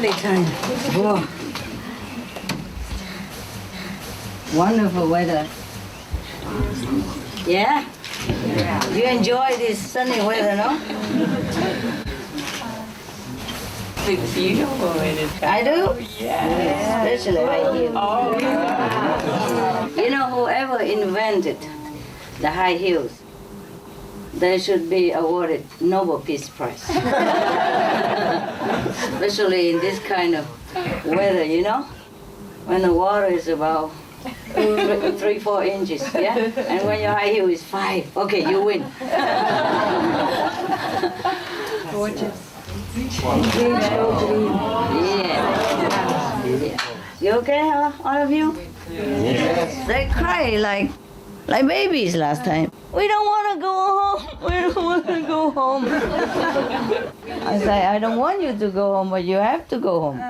lovely time. Whoa. Wonderful weather. Yeah? You enjoy this sunny weather, no? It's beautiful. I do? Yeah. Especially high heels. Oh, You know, whoever invented the high heels, they should be awarded Nobel Peace Prize. Especially in this kind of weather, you know? When the water is about 3-4 inches, yeah? And when your high heel is 5, okay, you win. gorgeous. Yeah. You okay, huh, all of you? Yes. They cry like babies last time. We don't want to go home. We don't want to go home. I say, I don't want you to go home, but you have to go home.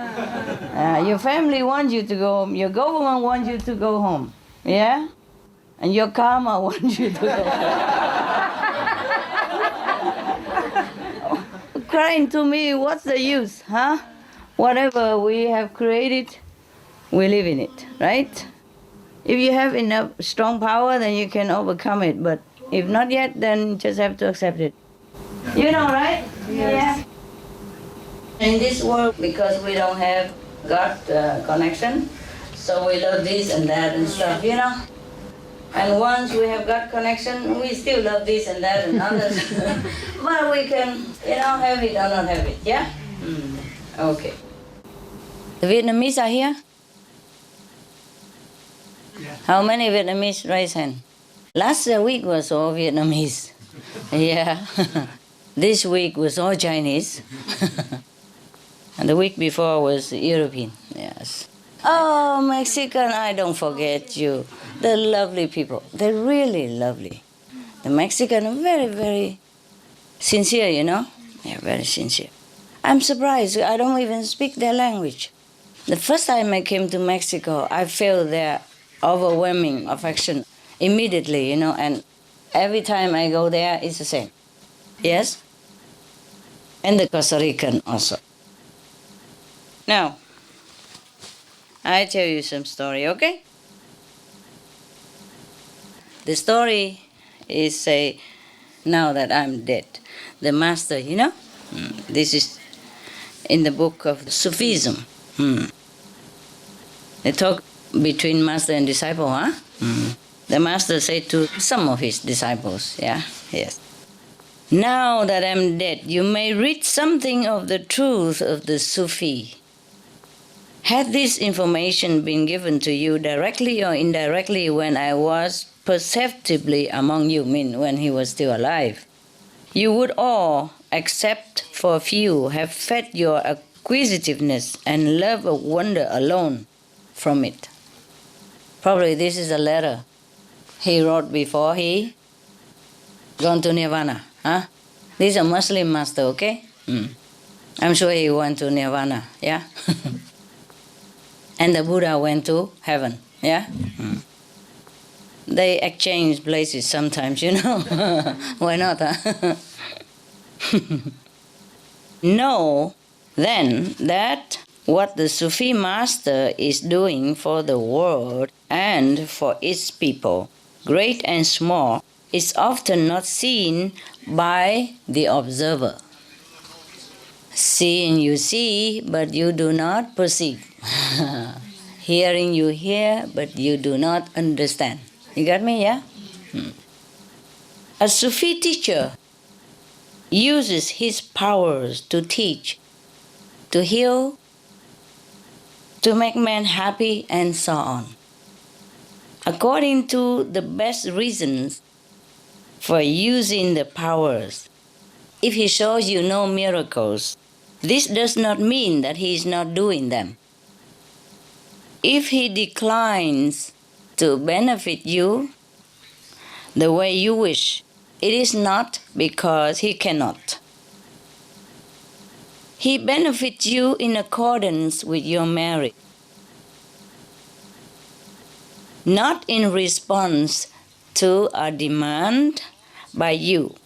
Your family wants you to go home. Your government wants you to go home. Yeah? And your karma wants you to go home. Crying to me, what's the use, huh? Whatever we have created, we live in it, right? If you have enough strong power, then you can overcome it. But if not yet, then you just have to accept it. You know, right? Yes. Yeah. In this world, because we don't have God connection, so we love this and that and stuff, you know? And once we have God connection, we still love this and that and others. But we can, you know, have it or not have it, yeah? Okay. The Vietnamese are here? Yeah. How many Vietnamese raise hand? Last week was all Vietnamese. Yeah. This week was all Chinese. And the week before was European. Yes. Oh, Mexican, I don't forget you. They're lovely people. They're really lovely. The Mexican are very, very sincere, you know? Yeah, very sincere. I'm surprised. I don't even speak their language. The first time I came to Mexico, I felt their overwhelming affection immediately, you know, and every time I go there, it's the same. Yes? And the Costa Rican also. Now, I tell you some story, okay? The story is, say, now that I'm dead, the master, you know? This is in the book of Sufism. They talk between master and disciple, huh? The master said to some of his disciples, yeah, yes. Now that I'm dead, you may read something of the truth of the Sufi. Had this information been given to you directly or indirectly when I was perceptibly among you, mean when he was still alive, you would all, except for a few, have fed your acquisitiveness and love of wonder alone from it. Probably this is a letter he wrote before he gone to Nirvana. Huh? This is a Muslim master, okay? I'm sure he went to Nirvana, yeah? And the Buddha went to heaven, yeah? They exchange places sometimes, you know? Why not, huh? Know, then, that what the Sufi master is doing for the world and for its people, great and small, is often not seen by the observer. Seeing you see, but you do not perceive. Hearing you hear, but you do not understand. You got me, yeah? A Sufi teacher uses his powers to teach, to heal, to make men happy, and so on, according to the best reasons for using the powers. If he shows you no miracles, this does not mean that he is not doing them. If he declines to benefit you the way you wish, it is not because he cannot. He benefits you in accordance with your merit, not in response to a demand by you.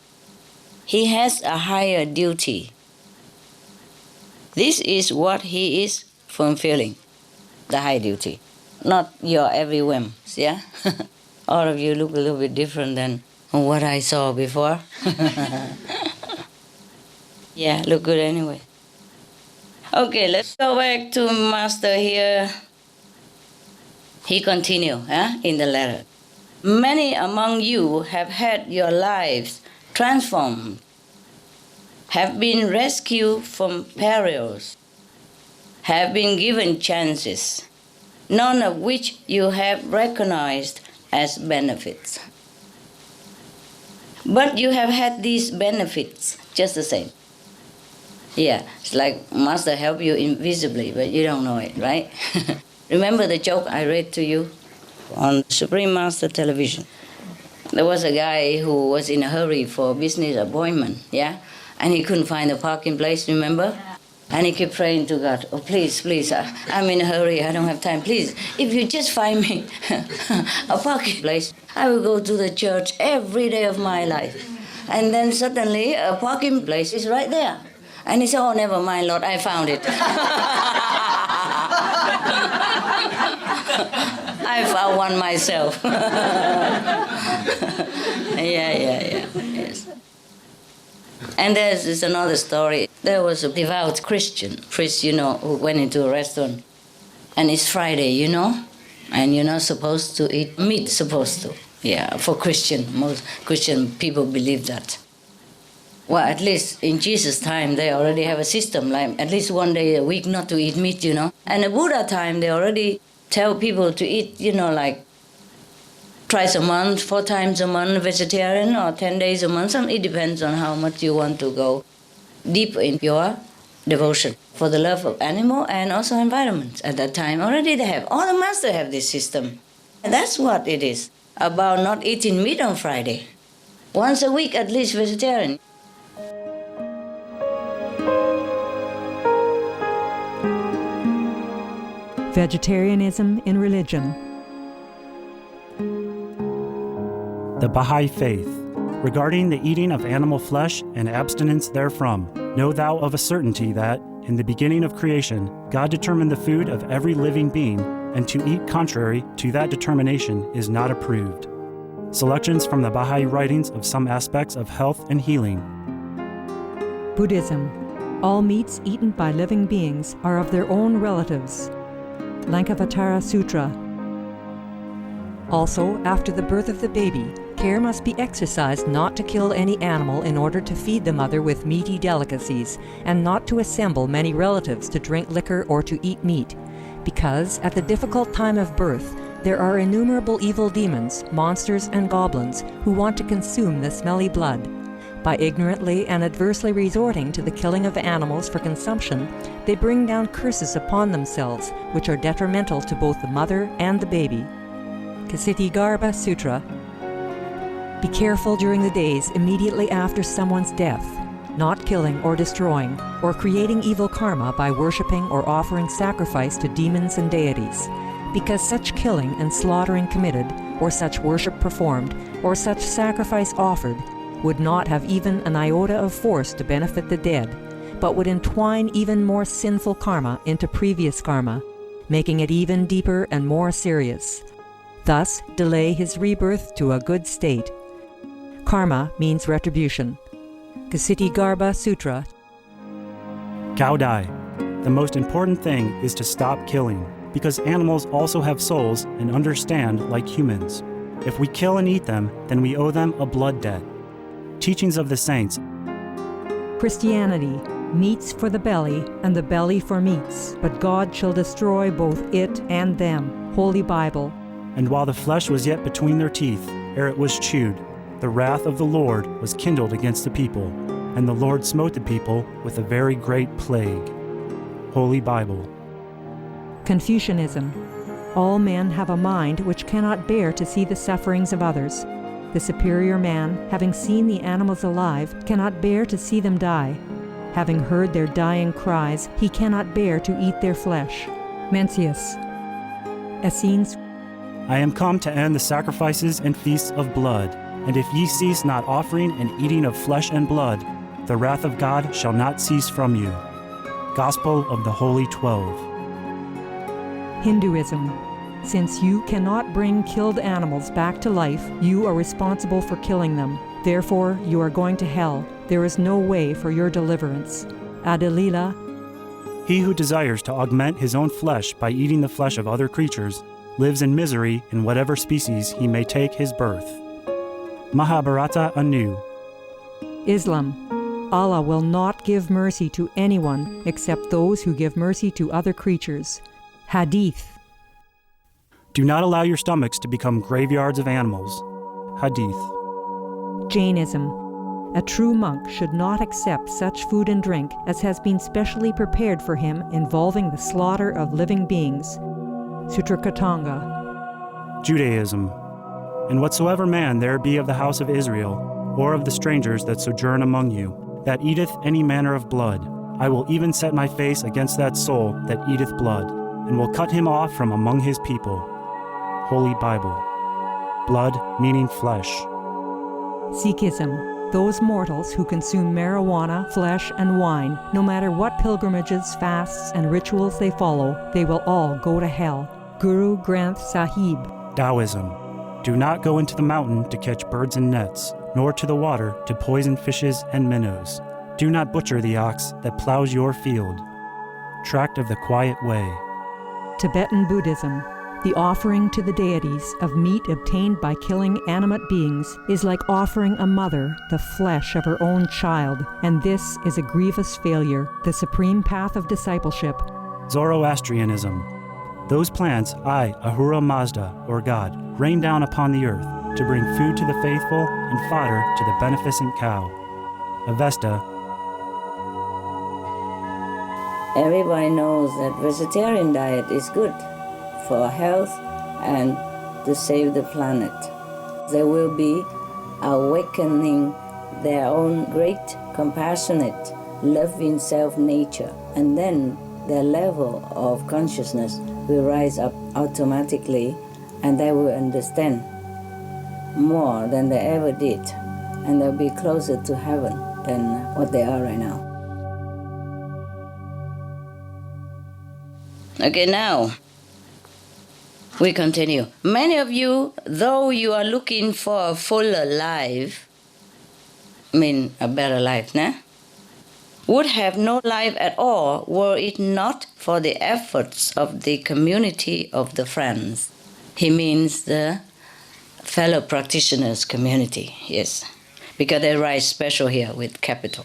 He has a higher duty. This is what he is fulfilling, the high duty, not your every whim, yeah? All of you look a little bit different than what I saw before. Yeah, look good anyway. Okay, let's go back to Master here. He continued in the letter. Many among you have had your lives transformed, have been rescued from perils, have been given chances, none of which you have recognized as benefits. But you have had these benefits just the same. Yeah, it's like Master help you invisibly, but you don't know it, right? Remember the joke I read to you on Supreme Master television? There was a guy who was in a hurry for a business appointment, yeah? And he couldn't find a parking place, remember? And he kept praying to God, oh, please, please, I'm in a hurry, I don't have time. Please, if you just find me a parking place, I will go to the church every day of my life. And then suddenly a parking place is right there. And he said, oh, never mind, Lord, I found it. I found one myself. Yeah, yes. And there's another story. There was a devout Christian priest, who went into a restaurant. And it's Friday, and you're not supposed to eat meat, for Christian. Most Christian people believe that. Well, at least in Jesus' time, they already have a system, like at least one day a week not to eat meat, And in Buddha time, they already tell people to eat, like twice a month, 4 times a month vegetarian, or 10 days a month. It depends on how much you want to go deep in your devotion for the love of animal and also environment. At that time, already they have. All the masters have this system. And that's what it is, about not eating meat on Friday. Once a week, at least vegetarian. Vegetarianism in religion. The Baha'i Faith. Regarding the eating of animal flesh and abstinence therefrom, know thou of a certainty that, in the beginning of creation, God determined the food of every living being, and to eat contrary to that determination is not approved. Selections from the Baha'i writings of some aspects of health and healing. Buddhism. All meats eaten by living beings are of their own relatives. Lankavatara Sutra. Also, after the birth of the baby, care must be exercised not to kill any animal in order to feed the mother with meaty delicacies, and not to assemble many relatives to drink liquor or to eat meat, because at the difficult time of birth, there are innumerable evil demons, monsters, and goblins who want to consume the smelly blood. By ignorantly and adversely resorting to the killing of animals for consumption, they bring down curses upon themselves, which are detrimental to both the mother and the baby. Ksitigarbha Sutra. Be careful during the days immediately after someone's death, not killing or destroying, or creating evil karma by worshipping or offering sacrifice to demons and deities, because such killing and slaughtering committed, or such worship performed, or such sacrifice offered, would not have even an iota of force to benefit the dead, but would entwine even more sinful karma into previous karma, making it even deeper and more serious. Thus, delay his rebirth to a good state. Karma means retribution. Ksitigarbha Sutra. Gaudai. The most important thing is to stop killing, because animals also have souls and understand like humans. If we kill and eat them, then we owe them a blood debt. Teachings of the Saints. Christianity. Meats for the belly, and the belly for meats, but God shall destroy both it and them. Holy Bible. And while the flesh was yet between their teeth, ere it was chewed, the wrath of the Lord was kindled against the people, and the Lord smote the people with a very great plague. Holy Bible. Confucianism. All men have a mind which cannot bear to see the sufferings of others. The superior man, having seen the animals alive, cannot bear to see them die. Having heard their dying cries, he cannot bear to eat their flesh. Mencius. Essenes. I am come to end the sacrifices and feasts of blood, and if ye cease not offering and eating of flesh and blood, the wrath of God shall not cease from you. Gospel of the Holy 12. Hinduism. Since you cannot bring killed animals back to life, you are responsible for killing them. Therefore, you are going to hell. There is no way for your deliverance. Adalila. He who desires to augment his own flesh by eating the flesh of other creatures lives in misery in whatever species he may take his birth. Mahabharata anew. Islam. Allah will not give mercy to anyone except those who give mercy to other creatures. Hadith. Do not allow your stomachs to become graveyards of animals. Hadith. Jainism. A true monk should not accept such food and drink as has been specially prepared for him involving the slaughter of living beings. Sutrakatanga. Judaism. And whatsoever man there be of the house of Israel, or of the strangers that sojourn among you, that eateth any manner of blood, I will even set my face against that soul that eateth blood, and will cut him off from among his people. Holy Bible. Blood meaning flesh. Sikhism. Those mortals who consume marijuana, flesh, and wine, no matter what pilgrimages, fasts, and rituals they follow, they will all go to hell. Guru Granth Sahib. Taoism. Do not go into the mountain to catch birds and nets, nor to the water to poison fishes and minnows. Do not butcher the ox that plows your field. Tract of the Quiet Way. Tibetan Buddhism. The offering to the deities of meat obtained by killing animate beings is like offering a mother the flesh of her own child, and this is a grievous failure, the supreme path of discipleship. Zoroastrianism. Those plants I, Ahura Mazda, or God, rain down upon the earth to bring food to the faithful and fodder to the beneficent cow. Avesta. Everybody knows that vegetarian diet is good for health and to save the planet. They will be awakening their own great, compassionate, loving self-nature, and then their level of consciousness will rise up automatically, and they will understand more than they ever did, and they'll be closer to heaven than what they are right now. Okay, now we continue. Many of you, though you are looking for a fuller life, a better life, would have no life at all were it not for the efforts of the community of the friends. He means the fellow practitioners community, yes, because they write special here with capital.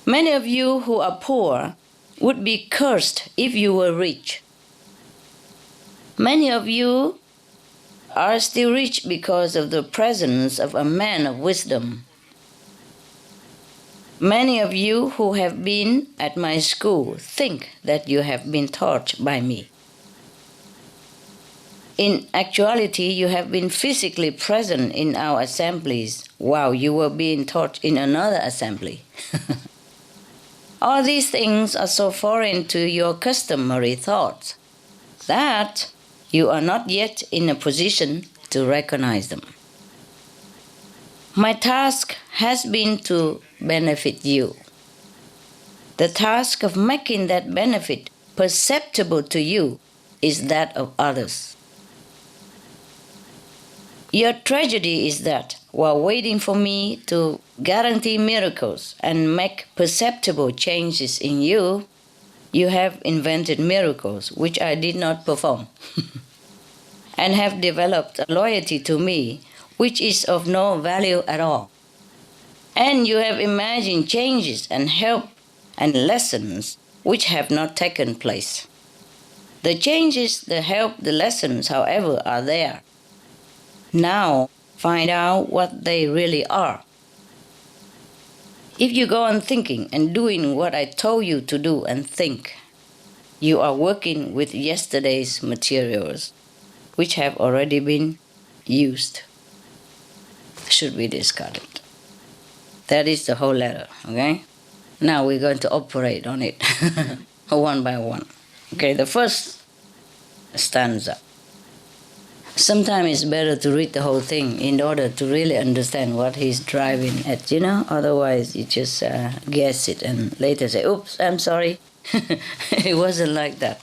Many of you who are poor would be cursed if you were rich. Many of you are still rich because of the presence of a man of wisdom. Many of you who have been at my school think that you have been taught by me. In actuality, you have been physically present in our assemblies while you were being taught in another assembly. All these things are so foreign to your customary thoughts that you are not yet in a position to recognize them. My task has been to benefit you. The task of making that benefit perceptible to you is that of others. Your tragedy is that, while waiting for me to guarantee miracles and make perceptible changes in you, you have invented miracles which I did not perform, and have developed a loyalty to me which is of no value at all. And you have imagined changes and help and lessons which have not taken place. The changes, the help, the lessons, however, are there. Now, find out what they really are. If you go on thinking and doing what I told you to do and think, you are working with yesterday's materials, which have already been used, should be discarded. That is the whole letter, okay? Now we're going to operate on it one by one. Okay, the first stanza. Sometimes it's better to read the whole thing in order to really understand what he's driving at, Otherwise, you just guess it and later say, oops, I'm sorry. It wasn't like that.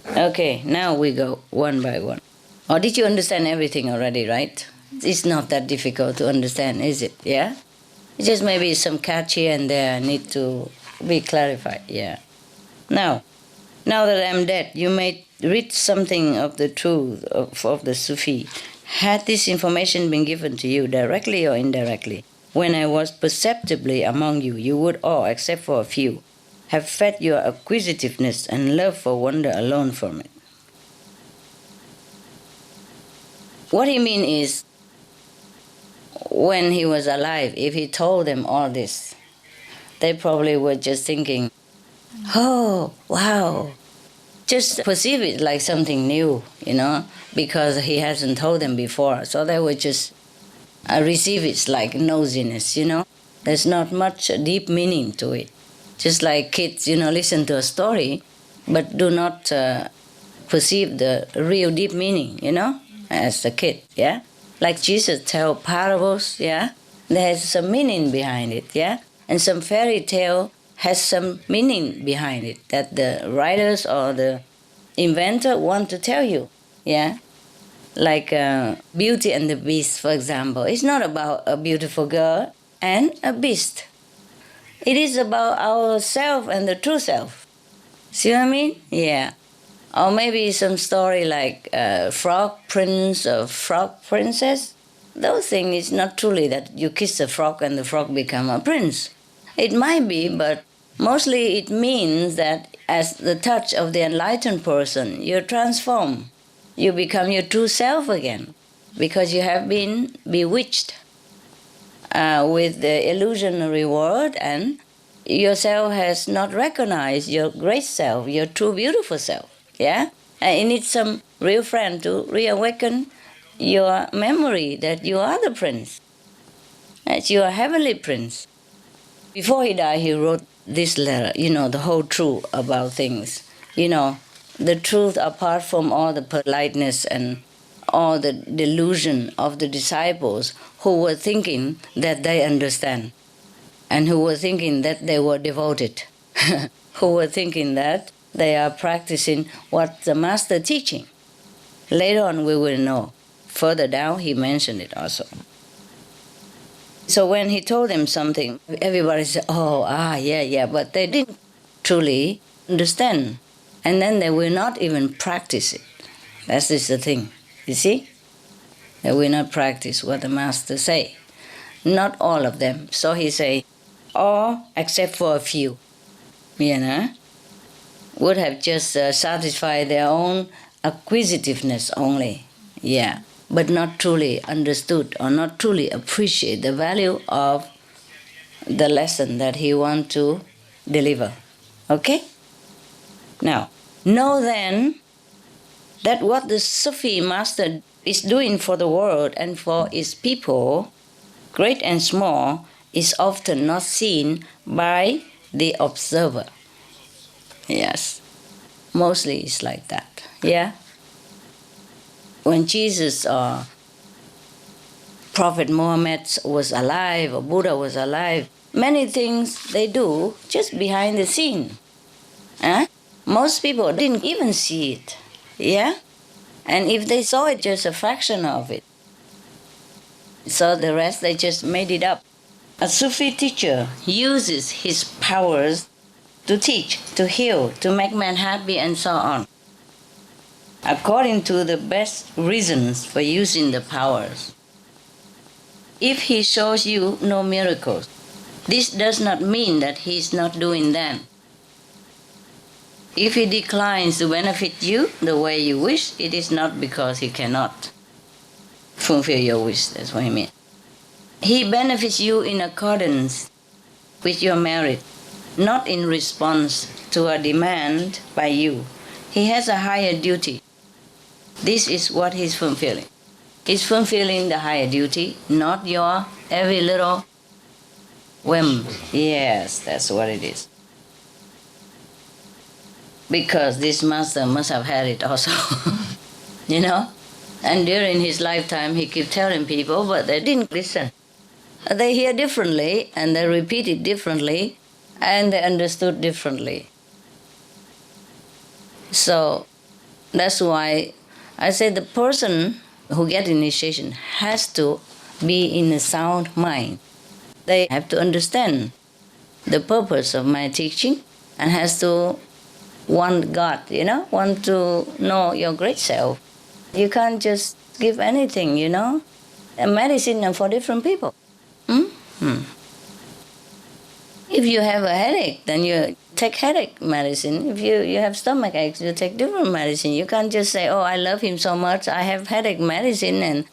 Okay, now we go one by one. Or did you understand everything already, right? It's not that difficult to understand, is it? Yeah? It's just maybe some catch here and there need to be clarified, yeah. Now that I'm dead, you may read something of the truth of the Sufi. Had this information been given to you directly or indirectly, when I was perceptibly among you, you would all, except for a few, have fed your acquisitiveness and love for wonder alone from it. What he means is, when he was alive, if he told them all this, they probably were just thinking, oh, wow. Just perceive it like something new, because he hasn't told them before. So they would just receive it like nosiness, There's not much deep meaning to it. Just like kids, listen to a story, but do not perceive the real deep meaning, as a kid, yeah? Like Jesus tell parables, yeah? There's some meaning behind it, yeah? And some fairy tale has some meaning behind it that the writers or the inventor want to tell you, yeah? Like Beauty and the Beast, for example. It's not about a beautiful girl and a beast. It is about ourself and the true self. See what I mean? Yeah. Or maybe some story like Frog Prince or Frog Princess. Those things is not truly that you kiss a frog and the frog become a prince. It might be, but mostly it means that as the touch of the enlightened person, you're transformed. You become your true self again because you have been bewitched with the illusionary world, and yourself has not recognized your great self, your true beautiful self. Yeah? And you need some real friend to reawaken your memory that you are the prince, that you are heavenly prince. Before he died, he wrote this letter, the whole truth about things. The truth apart from all the politeness and all the delusion of the disciples who were thinking that they understand and who were thinking that they were devoted, who were thinking that they are practicing what the master teaching. Later on we will know. Further down he mentioned it also. So when he told them something, everybody said, yeah, but they didn't truly understand. And then they will not even practice it. That's just the thing, you see? They will not practice what the master say. Not all of them. So he say, all except for a few, would have just satisfied their own acquisitiveness only, yeah, but not truly understood or not truly appreciate the value of the lesson that he want to deliver. Okay? Now, know then that what the Sufi master is doing for the world and for its people, great and small, is often not seen by the observer. Yes, mostly it's like that, yeah? When Jesus or Prophet Muhammad was alive or Buddha was alive, many things they do just behind the scene. Most people didn't even see it, yeah? And if they saw it, just a fraction of it. So the rest, they just made it up. A Sufi teacher uses his powers to teach, to heal, to make man happy, and so on, according to the best reasons for using the powers. If he shows you no miracles, this does not mean that he is not doing them. If he declines to benefit you the way you wish, it is not because he cannot fulfill your wish. That's what I mean. He benefits you in accordance with your merit, not in response to a demand by you. He has a higher duty. This is what he's fulfilling. He's fulfilling the higher duty, not your every little whim. Yes, that's what it is. Because this master must have had it also. And during his lifetime, he kept telling people, but they didn't listen. They hear differently, and they repeat it differently, and they understood differently. So that's why I say the person who gets initiation has to be in a sound mind. They have to understand the purpose of my teaching and has to want God, want to know your great self. You can't just give anything, A medicine are for different people. If you have a headache, then you take headache medicine. If you have stomach aches, you take different medicine. You can't just say, oh, I love him so much, I have headache medicine and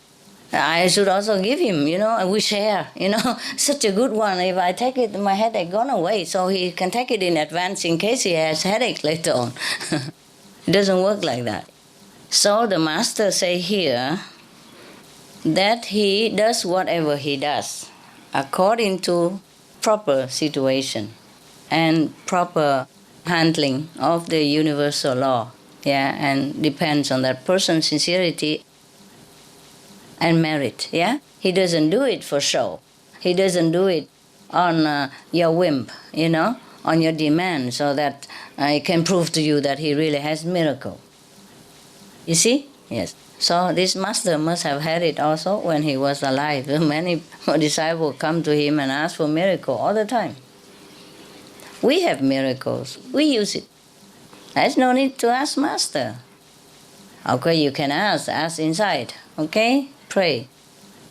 I should also give him, and we share, such a good one. If I take it, my headache gone away, so he can take it in advance in case he has headache later on. It doesn't work like that. So the master say here that he does whatever he does according to proper situation and proper handling of the universal law, and depends on that person's sincerity and merit, He doesn't do it for show. He doesn't do it on your whim, on your demand, so that I can prove to you that he really has miracle. You see? Yes. So this master must have had it also when he was alive. Many disciples come to him and ask for miracle all the time. We have miracles. We use it. There's no need to ask master. Okay, you can ask inside. Okay? Pray.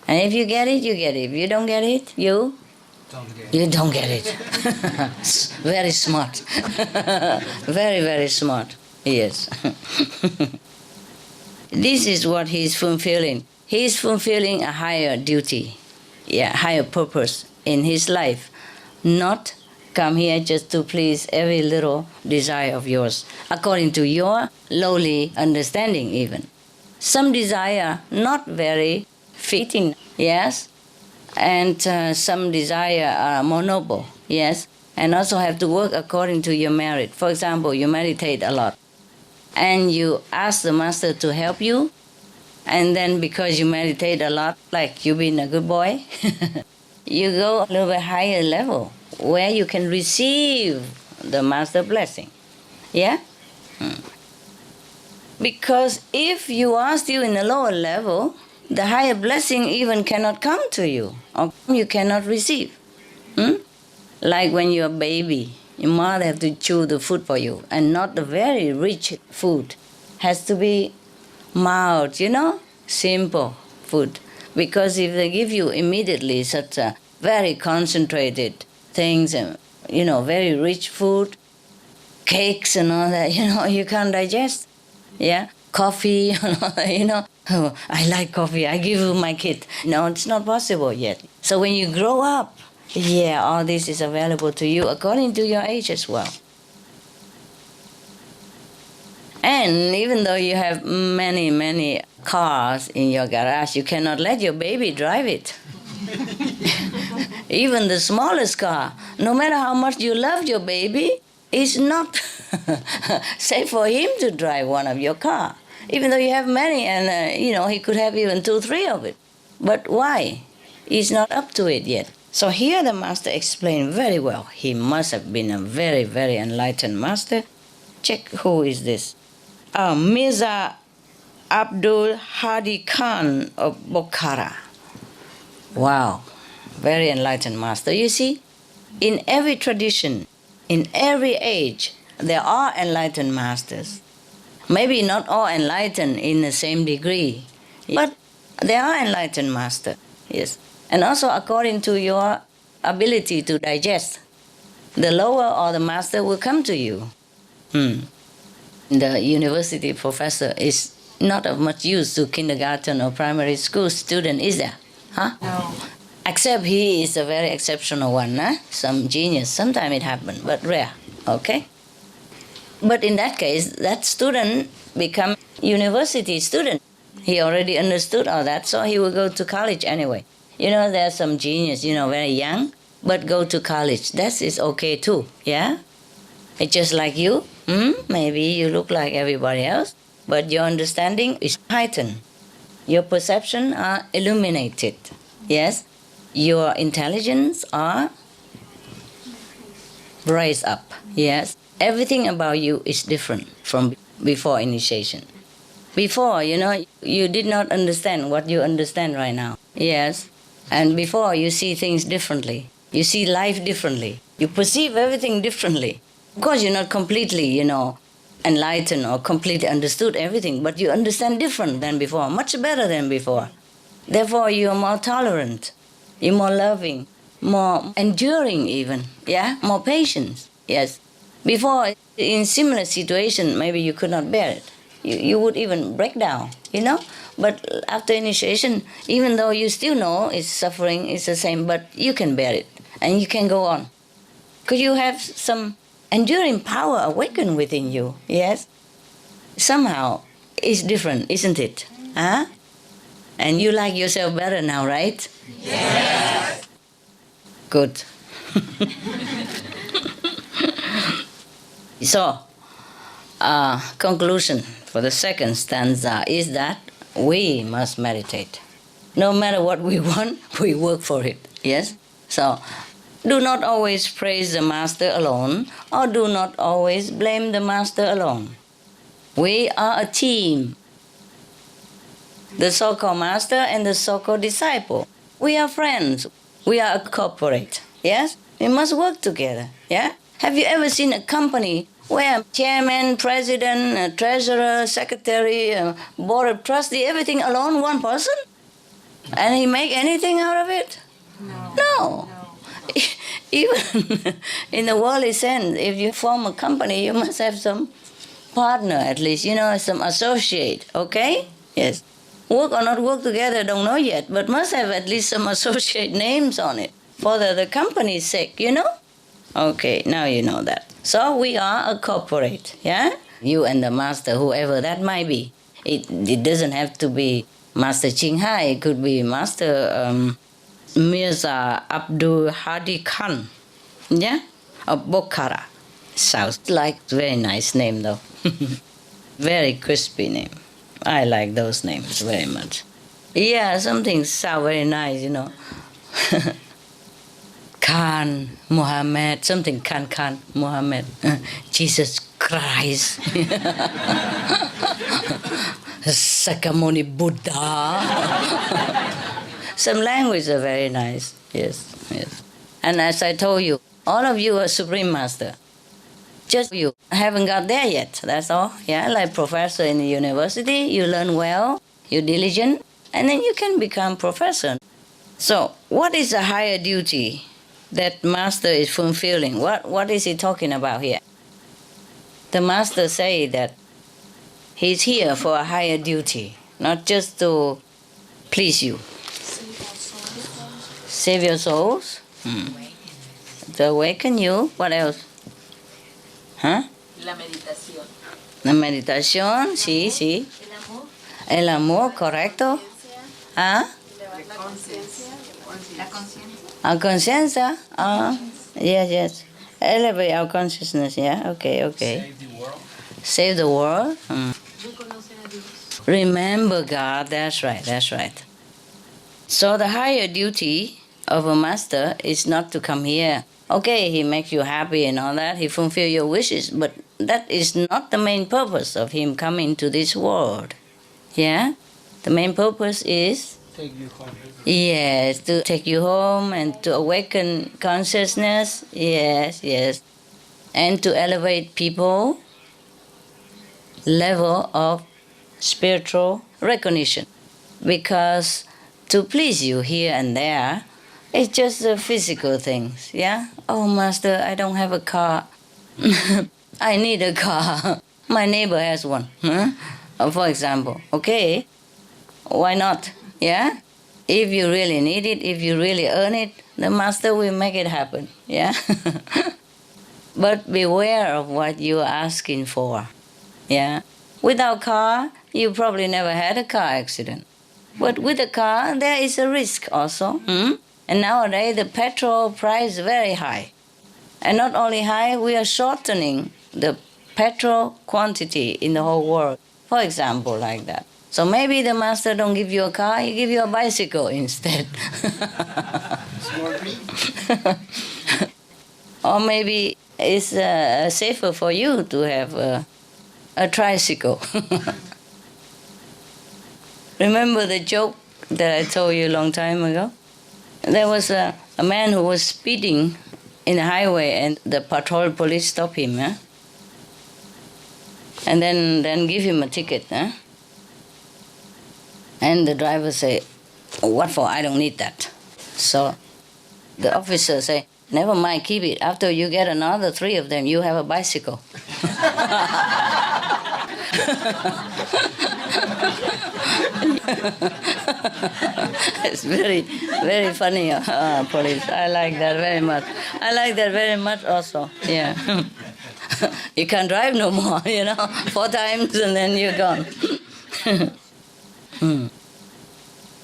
And if you get it, you get it. If you don't get it, you don't get it. Very smart. Very, very smart. Yes. This is what he's fulfilling. He's fulfilling a higher duty, higher purpose in his life. Not come here just to please every little desire of yours, according to your lowly understanding even. Some desire not very fitting, yes, and some desire are more noble, yes, and also have to work according to your merit. For example, you meditate a lot, and you ask the master to help you, and then because you meditate a lot, like you've been a good boy, you go a little bit higher level, where you can receive the master blessing, Because if you are still in a lower level, the higher blessing even cannot come to you, or you cannot receive. Like when you're a baby, your mother has to chew the food for you, and not the very rich food. Has to be mild, simple food. Because if they give you immediately such a very concentrated things, very rich food, cakes and all that, you can't digest. Coffee, oh, I like coffee, I give you my kid. No, it's not possible yet. So when you grow up, all this is available to you according to your age as well. And even though you have many, many cars in your garage, you cannot let your baby drive it. Even the smallest car, no matter how much you love your baby, it's not safe for him to drive one of your car. Even though you have many, and he could have even 2, 3 of it. But why? He's not up to it yet. So here the master explained very well. He must have been a very, very enlightened master. Check who is this. Mirza Abdul-Hadi Khan of Bukhara. Wow, very enlightened master. You see, in every tradition, in every age, there are enlightened masters. Maybe not all enlightened in the same degree, but there are enlightened masters, yes. And also according to your ability to digest, the lower or the master will come to you. The university professor is not of much use to kindergarten or primary school student, is there? No. Except he is a very exceptional one, some genius. Sometimes it happens, but rare, okay? But in that case, that student become university student. He already understood all that, so he will go to college anyway. There are some genius, very young, but go to college. That is okay too, It's just like you. Maybe you look like everybody else, but your understanding is heightened. Your perception are illuminated. Yes? Your intelligence are raised up. Yes? Everything about you is different from before initiation. Before, you did not understand what you understand right now. Yes? And before, you see things differently. You see life differently. You perceive everything differently. Of course, you're not completely, enlightened or completely understood everything, but you understand different than before, much better than before. Therefore, you are more tolerant. You're more loving, more enduring even. Yeah? More patient. Yes? Before, in similar situation, maybe you could not bear it. You would even break down, But after initiation, even though you still know it's suffering, it's the same, but you can bear it and you can go on. Because you have some enduring power awakened within you, yes? Somehow, it's different, isn't it? Huh? And you like yourself better now, right? Yes! Good. So, conclusion for the second stanza is that we must meditate. No matter what we want, we work for it. Yes? So, do not always praise the master alone, or do not always blame the master alone. We are a team. The so-called master and the so-called disciple. We are friends. We are a corporate. Yes? We must work together. Yeah? Have you ever seen a company where chairman, president, treasurer, secretary, board of trustee, everything alone, one person? And he make anything out of it? No. Even in the worldly sense, if you form a company, you must have some partner at least, some associate, okay? Yes. Work or not work together, don't know yet, but must have at least some associate names on it for the company's sake, Okay, now you know that. So we are a corporate, yeah? You and the master, whoever that might be. It doesn't have to be Master Ching Hai, it could be Master Mirza Abdul-Hadi Khan, yeah? Of Bukhara. Sounds like a very nice name though. Very crispy name. I like those names very much. Yeah, something sound very nice, Khan, Muhammad, something Khan, Muhammad, Jesus Christ, Sakamuni Buddha. Some language are very nice, yes. And as I told you, all of you are Supreme Master. Just you haven't got there yet, that's all. Yeah, like professor in the university, you learn well, you're diligent, and then you can become professor. So, what is a higher duty that master is fulfilling? What is he talking about here? The master say that he's here for a higher duty, not just to please you. Save your souls? To awaken you. What else? Huh? La meditación. La meditación, sí. El amor, correcto. ¿Ah? La conciencia. Our conciencia. Yes. Elevate our consciousness, yeah? Okay. Save the world. Remember God, that's right. So the higher duty of a master is not to come here. Okay, he makes you happy and all that, he fulfills your wishes, but that is not the main purpose of him coming to this world. Yeah? The main purpose is? Take you home. Yes, to take you home and to awaken consciousness. Yes. And to elevate people level of spiritual recognition. Because to please you here and there, it's just the physical things, yeah? Oh, Master, I don't have a car. I need a car. My neighbor has one, for example. Okay, why not, yeah? If you really need it, if you really earn it, the Master will make it happen, yeah? But beware of what you are asking for, yeah? Without car, you probably never had a car accident. But with a car, there is a risk also. And nowadays, the petrol price is very high. And not only high, we are shortening the petrol quantity in the whole world. For example, like that. So maybe the master don't give you a car, he give you a bicycle instead. Or maybe it's safer for you to have a tricycle. Remember the joke that I told you a long time ago? There was a man who was speeding in the highway and the patrol police stopped him. And then give him a ticket. And the driver say, what for? I don't need that. So the officer say, never mind, keep it. After you get another 3 of them, you have a bicycle. It's very, very funny, police. I like that very much. I like that very much also, yeah. You can't drive no more, 4 times and then you're gone.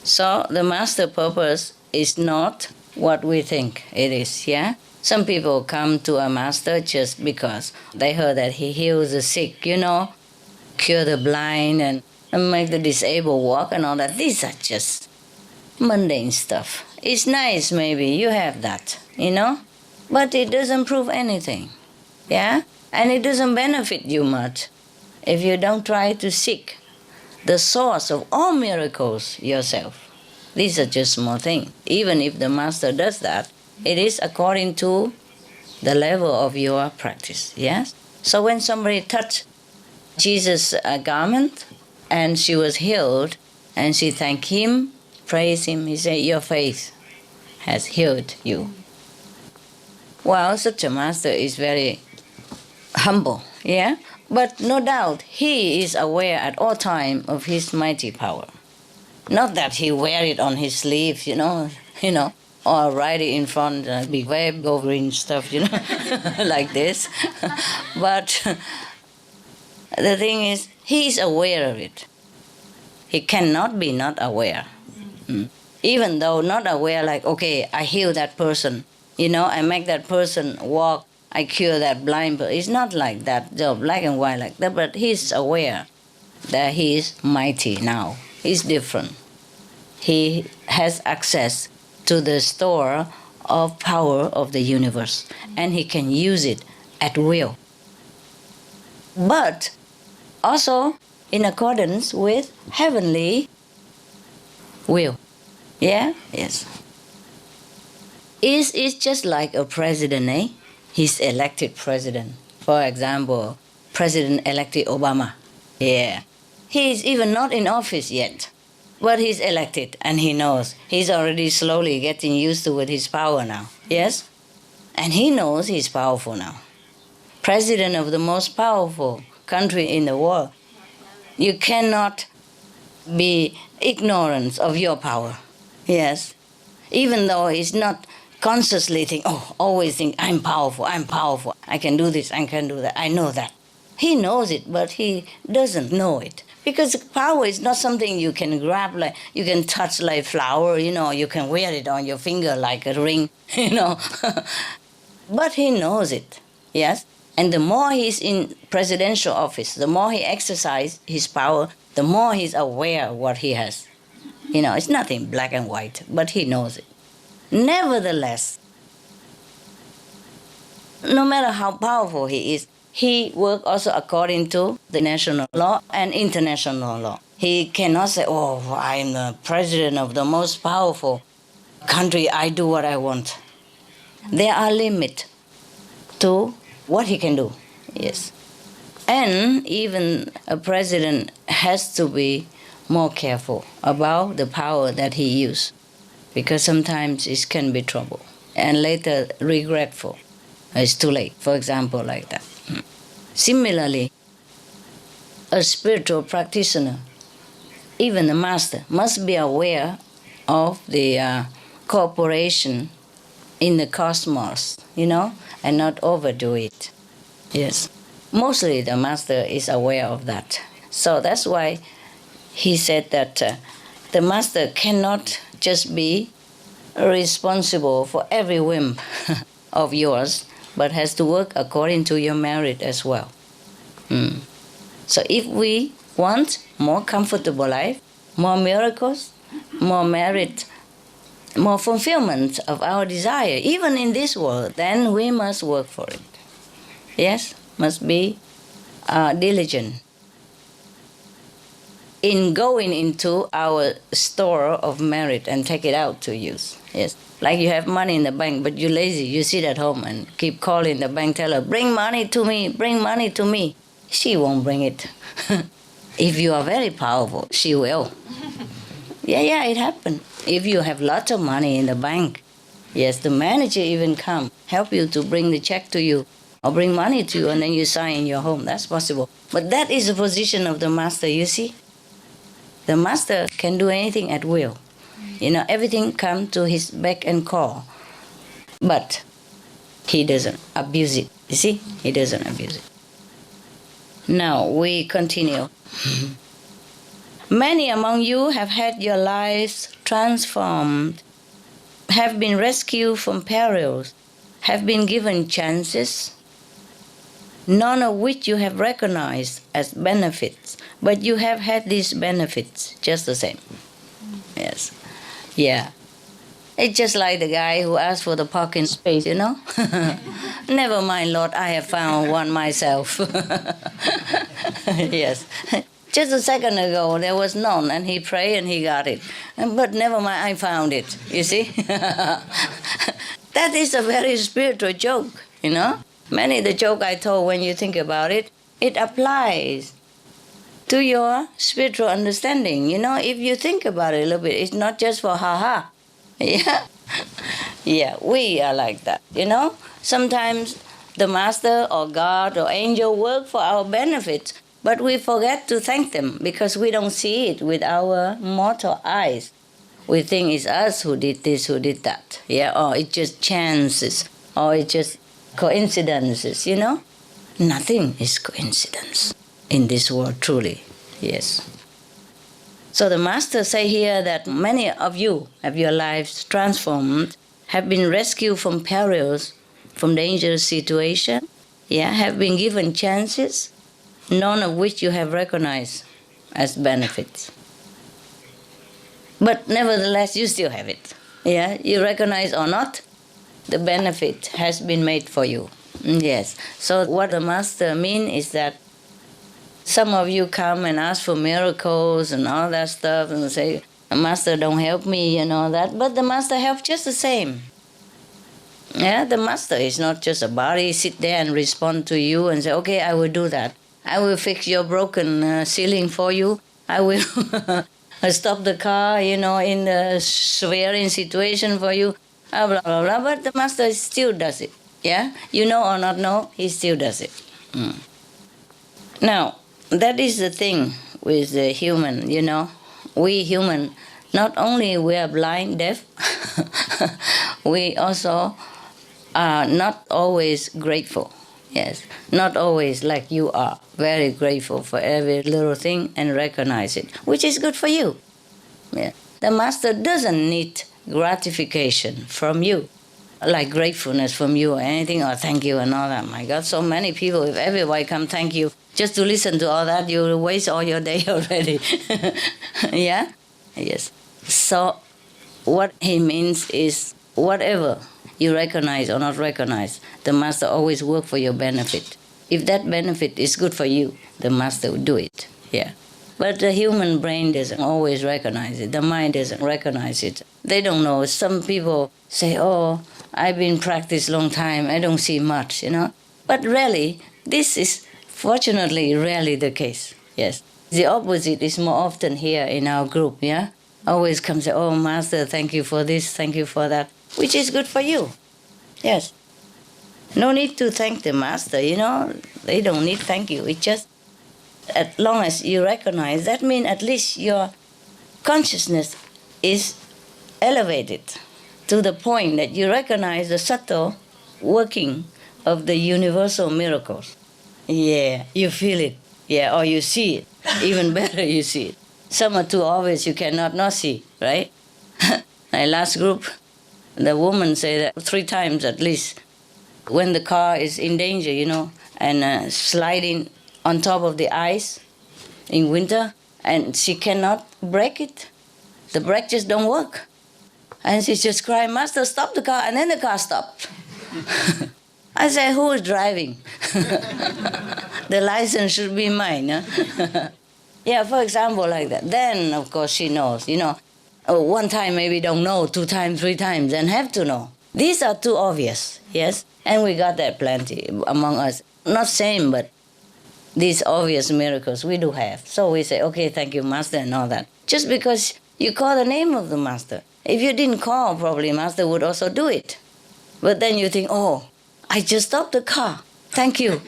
So the master purpose is not what we think it is, yeah? Some people come to a master just because they heard that he heals the sick, cure the blind and make the disabled walk and all that. These are just mundane stuff. It's nice maybe, you have that, but it doesn't prove anything, yeah? And it doesn't benefit you much if you don't try to seek the source of all miracles yourself. These are just small things. Even if the master does that, it is according to the level of your practice, yes? So when somebody touched Jesus' garment and she was healed, and she thanked him, praised him, he said, your faith has healed you. Well, such a master is very humble, yeah? But no doubt, he is aware at all times of his mighty power. Not that he wear it on his sleeve, or write it in front, big web covering stuff, like this. But the thing is, he is aware of it. He cannot be not aware. Even though not aware, like, okay, I heal that person, I make that person walk, I cure that blind person. It's not like that, so black and white like that, but he's aware that he is mighty now. He's different. He has access to the store of power of the universe, and he can use it at will. But also in accordance with heavenly will. Yeah? Yes. It's just like a president, eh? He's elected president. For example, President-elected Obama. Yeah. He's even not in office yet, but he's elected and he knows. He's already slowly getting used to with his power now. Yes? And he knows he's powerful now. President of the most powerful country in the world. You cannot be ignorant of your power. Yes? Even though he's not consciously always think, I'm powerful, I can do this, I can do that, I know that. He knows it, but he doesn't know it. Because power is not something you can grab, like you can touch like flower, you can wear it on your finger like a ring, But he knows it, yes? And the more he's in presidential office, the more he exercises his power, the more he's aware of what he has. It's nothing black and white, but he knows it. Nevertheless, no matter how powerful he is, he works also according to the national law and international law. He cannot say, I'm the president of the most powerful country, I do what I want. There are limits to what he can do, yes. And even a president has to be more careful about the power that he uses, because sometimes it can be trouble and later regretful. It's too late, for example, like that. Similarly, a spiritual practitioner, even the master, must be aware of the cooperation in the cosmos, and not overdo it. Yes. Mostly the master is aware of that. So that's why he said that the master cannot just be responsible for every whim of yours, but has to work according to your merit as well. So if we want more comfortable life, more miracles, more merit, more fulfillment of our desire, even in this world, then we must work for it. Yes, must be diligent in going into our store of merit and take it out to use. Yes, like you have money in the bank, but you're lazy. You sit at home and keep calling the bank teller, bring money to me, bring money to me. She won't bring it. If you are very powerful, she will. Yeah, it happened. If you have lots of money in the bank, yes, the manager even come, help you to bring the check to you, or bring money to you, and then you sign in your home. That's possible. But that is the position of the master, you see. The master can do anything at will. Everything comes to his beck and call. But he doesn't abuse it. You see, he doesn't abuse it. Now we continue. Many among you have had your lives transformed, have been rescued from perils, have been given chances, none of which you have recognized as benefits, but you have had these benefits just the same. Yes. Yeah. It's just like the guy who asked for the parking space, Never mind, Lord, I have found one myself. Yes. Just a second ago, there was none, and he prayed and he got it. But never mind, I found it, you see? That is a very spiritual joke, Many of the joke I told, when you think about it, it applies to your spiritual understanding. If you think about it a little bit, it's not just for ha-ha. Yeah. Yeah, we are like that, Sometimes the master or God or angel work for our benefit, but we forget to thank them because we don't see it with our mortal eyes. We think it's us who did this, who did that, or it's just chances, or it's just coincidences, Nothing is coincidence in this world, truly, yes. So the master say here that many of you have your lives transformed, have been rescued from perils, from dangerous situation, have been given chances, none of which you have recognized as benefits. But nevertheless, you still have it. You recognize or not, the benefit has been made for you. Yes. So what the master means is that some of you come and ask for miracles and all that stuff and say, Master, don't help me, that. But the master helps just the same. The master is not just a body, sit there and respond to you and say, okay, I will do that. I will fix your broken ceiling for you. I will stop the car, in the swearing situation for you. Blah, blah, blah. But the master still does it. You know or not know, he still does it. Now, that is the thing with the human, We human, not only we are blind, deaf, we also are not always grateful. Yes, not always like you are, very grateful for every little thing and recognize it, which is good for you. The master doesn't need gratification from you, like gratefulness from you or anything, or thank you and all that. My God, so many people, if everybody come thank you, just to listen to all that, you will waste all your day already. Yes. So what he means is whatever you recognize or not recognize, the master always work for your benefit. If that benefit is good for you, the master will do it. But the human brain doesn't always recognize it. The mind doesn't recognize it. They don't know. Some people say, oh, I've been practiced long time, I don't see much, But really, this is fortunately rarely the case. Yes. The opposite is more often here in our group, Always come say, oh, Master, thank you for this, thank you for that, which is good for you. Yes. No need to thank the Master, They don't need thank you. It's just, as long as you recognize, that means at least your consciousness is elevated to the point that you recognize the subtle working of the universal miracles. You feel it. Or you see it. Even better, you see it. Some are too obvious, you cannot not see, right? My last group, the woman said that 3 times at least, when the car is in danger, and sliding on top of the ice, in winter, and she cannot brake it. The brake just don't work. And she just cried, Master, stop the car, and then the car stopped. I said, who is driving? The license should be mine. Huh? Yeah, for example, like that. Then, of course, she knows, one time maybe don't know, 2 times, 3 times, and have to know. These are too obvious, yes? And we got that plenty among us. Not same, but these obvious miracles we do have. So we say, okay, thank you, Master, and all that. Just because you call the name of the Master. If you didn't call, probably Master would also do it. But then you think, oh, I just stopped the car. Thank you.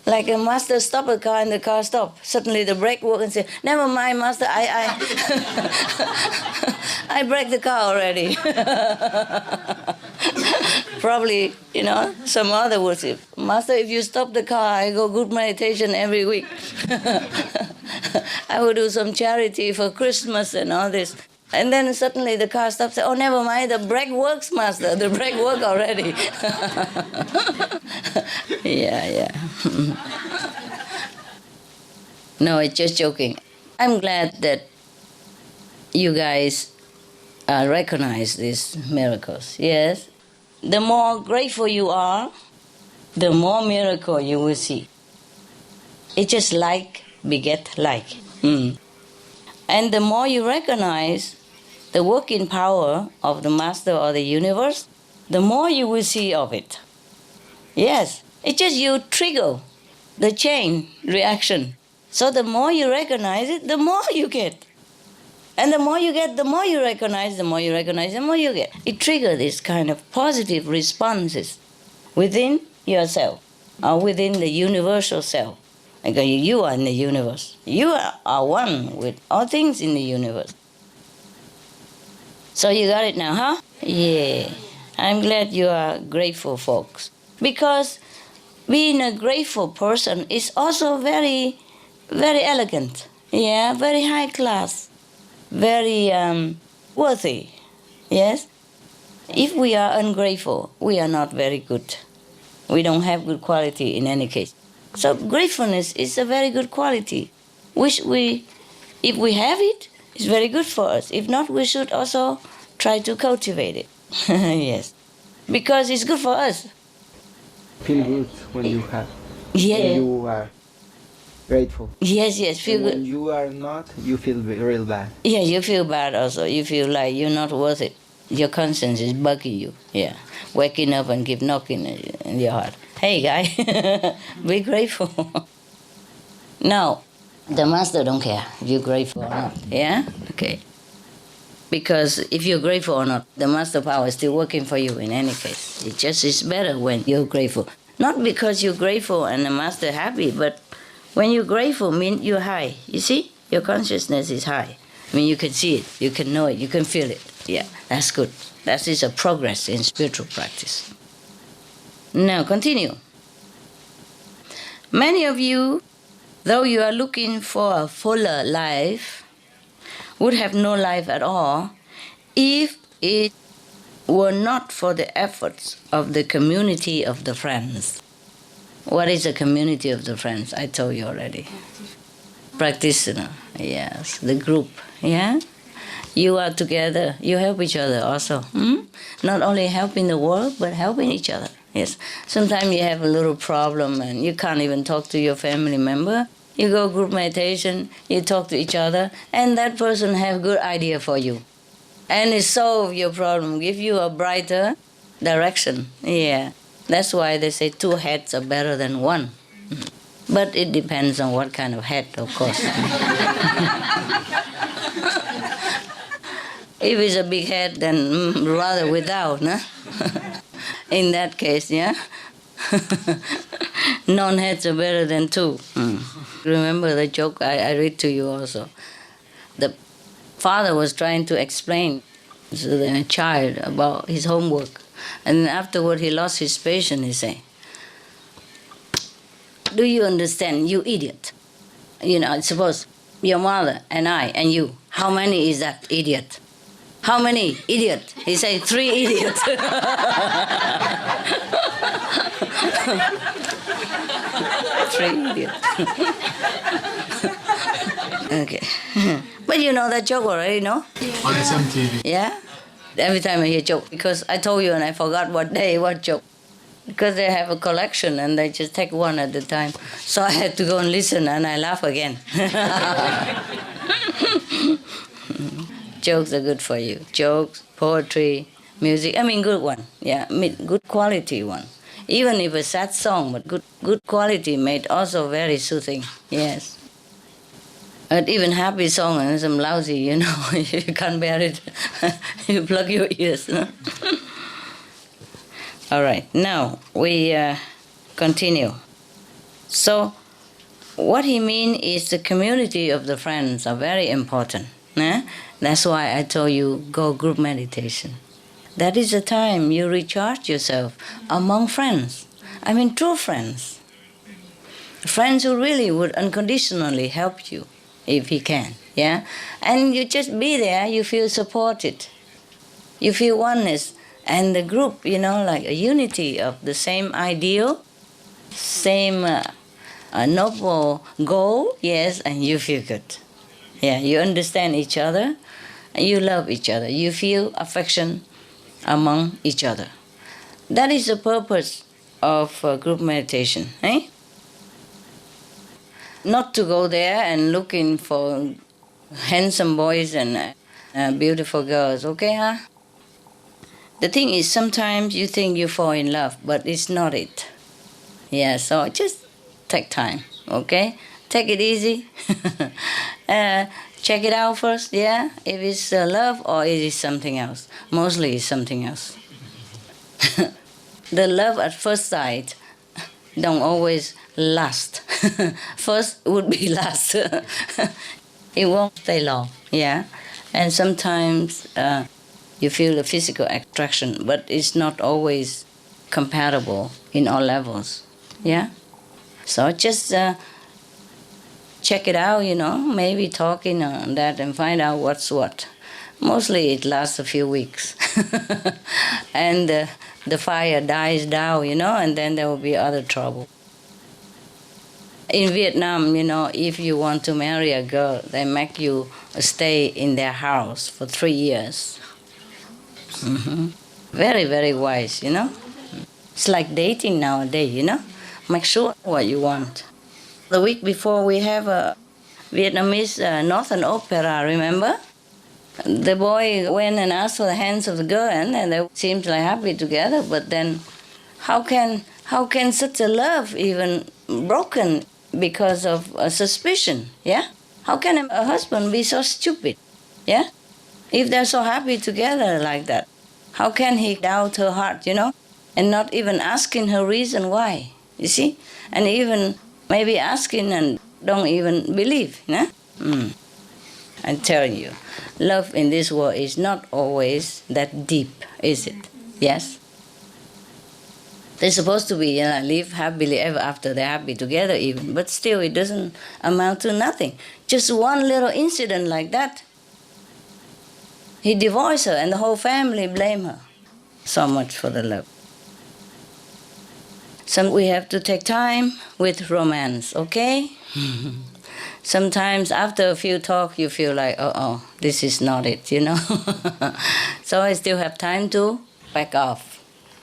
Like a Master stopped a car and the car stopped. Suddenly the brake worked and said, never mind, Master, I braked the car already. Probably, some other would say, Master, if you stop the car, I go good meditation every week. I will do some charity for Christmas and all this. And then suddenly the car stops. Oh, never mind, the brake works, Master. The brake worked already. Yeah. No, it's just joking. I'm glad that you guys recognize these miracles. Yes. The more grateful you are, the more miracle you will see. It's just like beget like. And the more you recognize the working power of the Master or the universe, the more you will see of it. Yes, it's just you trigger the chain reaction. So the more you recognize it, the more you get. And the more you get, the more you recognize, the more you recognize, the more you get. It triggers this kind of positive responses within yourself or within the universal self. Because you are in the universe. You are one with all things in the universe. So you got it now, huh? Yeah. I'm glad you are grateful, folks. Because being a grateful person is also very, very elegant. Yeah, very high class. Very worthy. Yes? If we are ungrateful, we are not very good. We don't have good quality in any case. So gratefulness is a very good quality, which if we have it, it's very good for us. If not, we should also try to cultivate it. Yes, because it's good for us. Feel good when you have. Yeah. When you are grateful. Yes, feel good. When you are not, you feel real bad. Yeah, you feel bad also. You feel like you're not worth it. Your conscience is bugging you. Yeah, waking up and keep knocking in your heart. Hey, guy, be grateful. Now, the Master don't care if you're grateful or not. Yeah? Okay. Because if you're grateful or not, the Master power is still working for you in any case. It just is better when you're grateful. Not because you're grateful and the Master happy, but when you're grateful, means you're high. You see? Your consciousness is high. I mean, you can see it, you can know it, you can feel it. Yeah, that's good. That is a progress in spiritual practice. Now, continue. Many of you, though you are looking for a fuller life, would have no life at all if it were not for the efforts of the community of the friends. What is the community of the friends? I told you already. Practitioner, yes, the group, yeah? You are together, you help each other also. Not only helping the world, but helping each other. Yes. Sometimes you have a little problem and you can't even talk to your family member. You go group meditation, you talk to each other, and that person have good idea for you. And it solve your problem, give you a brighter direction. Yeah. That's why they say 2 heads are better than 1. But it depends on what kind of head, of course. If it's a big head, then rather without, no? In that case, yeah? Non-heads are better than 2. Remember the joke I read to you also. The father was trying to explain to the child about his homework. And afterward he lost his patience, he said, do you understand, you idiot? Suppose your mother and I and you, how many is that idiot? How many? Idiot. He said 3 idiots. three idiots. Okay. But you know that joke already, no? On SMTV. Yeah? Every time I hear joke, because I told you and I forgot what day, what joke. Because they have a collection and they just take one at a time. So I had to go and listen and I laugh again. Jokes are good for you. Jokes, poetry, music, good one. Yeah, good quality one. Even if a sad song, but good quality made also very soothing. Yes. But even happy song and some lousy, if you can't bear it, you plug your ears. No? All right, now we continue. So, what he means is the community of the friends are very important. That's why I told you go group meditation. That is the time you recharge yourself among friends. True friends. Friends who really would unconditionally help you if he can. Yeah? And you just be there, you feel supported. You feel oneness. And the group, like a unity of the same ideal, same noble goal, yes, and you feel good. Yeah, you understand each other, and you love each other. You feel affection among each other. That is the purpose of group meditation, eh? Not to go there and looking for handsome boys and beautiful girls, okay, huh? The thing is, sometimes you think you fall in love, but it's not it. Yeah, so just take time, okay? Take it easy. Check it out first, yeah? If it's love or it is something else. Mostly it's something else. The love at first sight don't always last. First would be last. It won't stay long, yeah? And sometimes you feel the physical attraction, but it's not always compatible in all levels, yeah? So just check it out, maybe talking on that and find out what's what. Mostly it lasts a few weeks. And the fire dies down, and then there will be other trouble. In Vietnam, if you want to marry a girl, they make you stay in their house for 3 years. Mm-hmm. Very, very wise, It's like dating nowadays, Make sure what you want. The week before we have a Vietnamese Northern Opera, remember? The boy went and asked for the hands of the girl and they seemed like happy together, but then how can such a love even broken because of a suspicion, yeah? How can a husband be so stupid, yeah? If they're so happy together like that, how can he doubt her heart, and not even asking her reason why, you see? And even maybe asking and don't even believe, yeah? I'm telling you, love in this world is not always that deep, is it? Yes? They're supposed to be, live happily ever after, they're happy together even, but still it doesn't amount to nothing. Just one little incident like that, he divorced her and the whole family blame her. So much for the love. So we have to take time with romance, okay? Sometimes after a few talks, you feel like, oh, this is not it, So I still have time to back off,